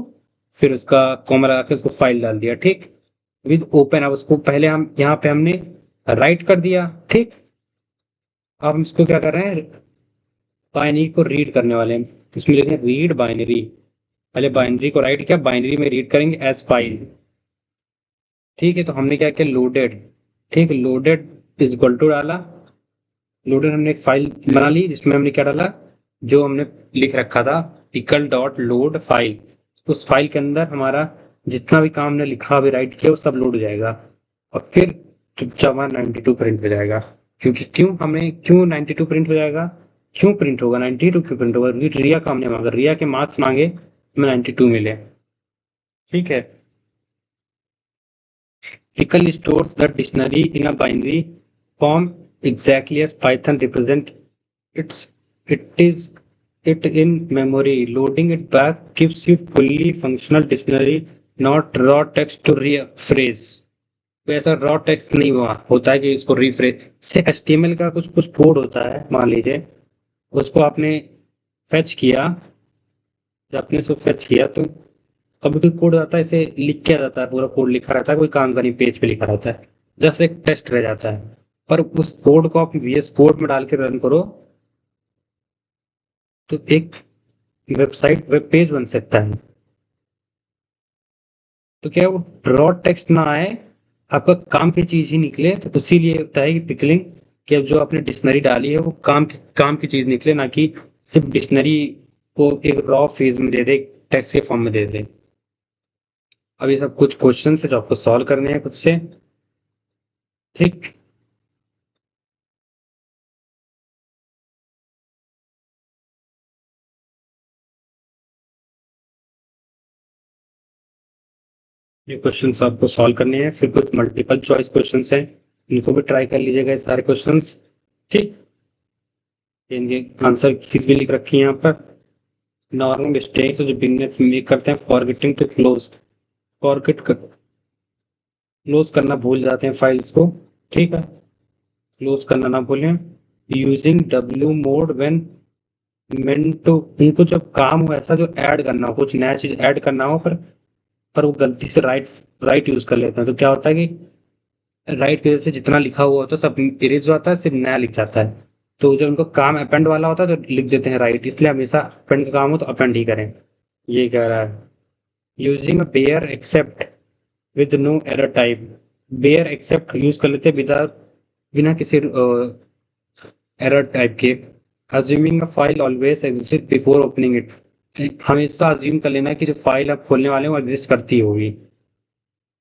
Speaker 1: फिर उसका कॉमा लगा के उसको फाइल डाल दिया, ठीक। विद ओपन, अब उसको पहले हम यहाँ पे हमने राइट कर दिया, ठीक। अब हम इसको क्या कर रहे हैं, बाइनरी को रीड करने वाले हैं। इसमें लिखें रीड बाइनरी। पहले बाइनरी को राइट किया, बाइनरी में रीड करेंगे एज फाइल, ठीक है। तो हमने क्या किया, लोडेड, ठीक, लोडेड इज इक्वल टू डाला। लोडेड हमने एक फाइल बना ली जिसमें हमने क्या डाला, जो हमने लिख रखा था इक्वल डॉट लोड फाइल। उस फाइल के अंदर हमारा जितना भी काम हमने लिखा अभी राइट किया वो सब लोड हो जाएगा, और फिर चुपचाप 92 प्रिंट हो जाएगा। क्योंकि क्यों 92 प्रिंट हो जाएगा, क्यों प्रिंट होगा 92, क्यों प्रिंट होगा, क्योंकि रिया का हमने मांगा, रिया के मार्क्स मांगे, हमें 92 मिले, ठीक है। Pickle stores the dictionary in a binary form exactly as Python represents its it is it in memory. Loading it back gives you fully functional dictionary, not raw text to rephrase. तो ऐसा रॉ टेक्स्ट नहीं हुआ होता है कि इसको रिफ्रेश से HTML का कुछ कुछ कोड होता है, मान लीजिए उसको आपने फेच किया, जब आपने इसको फेच किया तो कभी कोई कोड आता है, इसे लिख किया जाता है, पूरा कोड लिखा रहता है, कोई काम का नहीं, पेज पे लिखा रहता है, जस्ट एक टेस्ट रह जाता है। पर उस कोड को आप VS कोड में डाल के रन करो तो एक वेबसाइट, वेब पेज बन सकता है। तो क्या वो रॉ टेक्स्ट ना आए, आपका काम की चीज ही निकले, तो इसीलिए होता है कि पिकलिंग, कि अब जो आपने डिक्शनरी डाली है वो काम की चीज निकले, ना कि सिर्फ डिक्शनरी को एक रॉ फेज में दे दे, टेक्स्ट के फॉर्म में दे दे। अब ये सब कुछ क्वेश्चन है जो आपको सॉल्व करने हैं खुद से, ठीक। ये क्वेश्चंस आपको सॉल्व करने हैं, फिर कुछ मल्टीपल चॉइस क्वेश्चंस हैं, इनको भी ट्राई कर लीजिएगा, ये सारे क्वेश्चंस, ठीक। इनके आंसर किस भी लिख रखी है यहाँ पर। नॉर्मल मिस्टेक्स जो बिगनर्स मेक करते हैं, फॉरगेटिंग टू क्लोज करना भूल जाते हैं फाइल्स को, ठीक है, क्लोज करना ना भूलें। Using W mode when meant to, उनको जब काम हो ऐसा जो ऐड करना हो, कुछ नया चीज ऐड करना हो, पर वो गलती से राइट राइट यूज कर लेते हैं, तो क्या होता है कि राइट की वजह से जितना लिखा हुआ होता है सब इरेज हो जाता है, सिर्फ नया लिख जाता है। तो जब उनको काम अपेंड वाला होता है तो लिख देते हैं राइट, इसलिए हमेशा अपेंड का काम हो तो अपेंड ही करें। ये कह रहा है using a bare except with no error type. Bare except use कर लेते हैं बिना किसी एरर टाइप के। Assuming a file always exist before opening it, हमेशा अज्यूम कर लेना कि जो फाइल आप खोलने वाले हैं वो एग्जिस्ट करती होगी,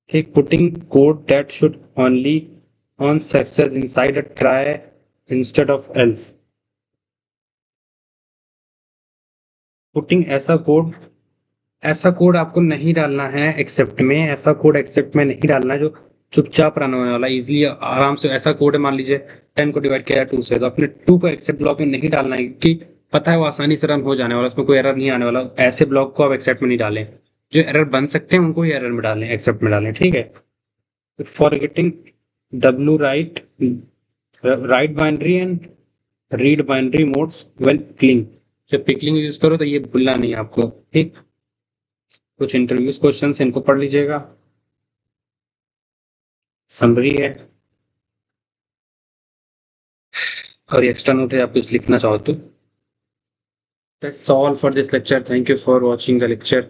Speaker 1: ठीक। Putting code that should only on success inside a try instead of else। Putting ऐसा कोड आपको नहीं डालना है एक्सेप्ट में, ऐसा कोड एक्सेप्ट में नहीं डालना है जो चुपचाप रन होने वाला, इजीली आराम से। ऐसा कोड है, मान लीजिए 10 को डिवाइड किया 2 से, तो अपने 2 को एक्सेप्ट ब्लॉक में नहीं डालना है कि पता है वो आसानी से रन हो जाने वाला, उसमें कोई एरर नहीं आने वाला, ऐसे ब्लॉक को आप एक्सेप्ट में नहीं डालें। जो एरर बन सकते हैं उनको ही एरर में डालें, एक्सेप्ट में डालें, ठीक है। For getting W right binary and read binary modes well pickling. जब पिकलिंग यूज करो तो ये भूलना नहीं है आपको, ठीक। कुछ इंटरव्यूज क्वेश्चन इनको पढ़ लीजिएगा, समरी है, और एक्स्ट्रा नोट है आप कुछ लिखना चाहो तो। That's all for this lecture. Thank you for watching the lecture.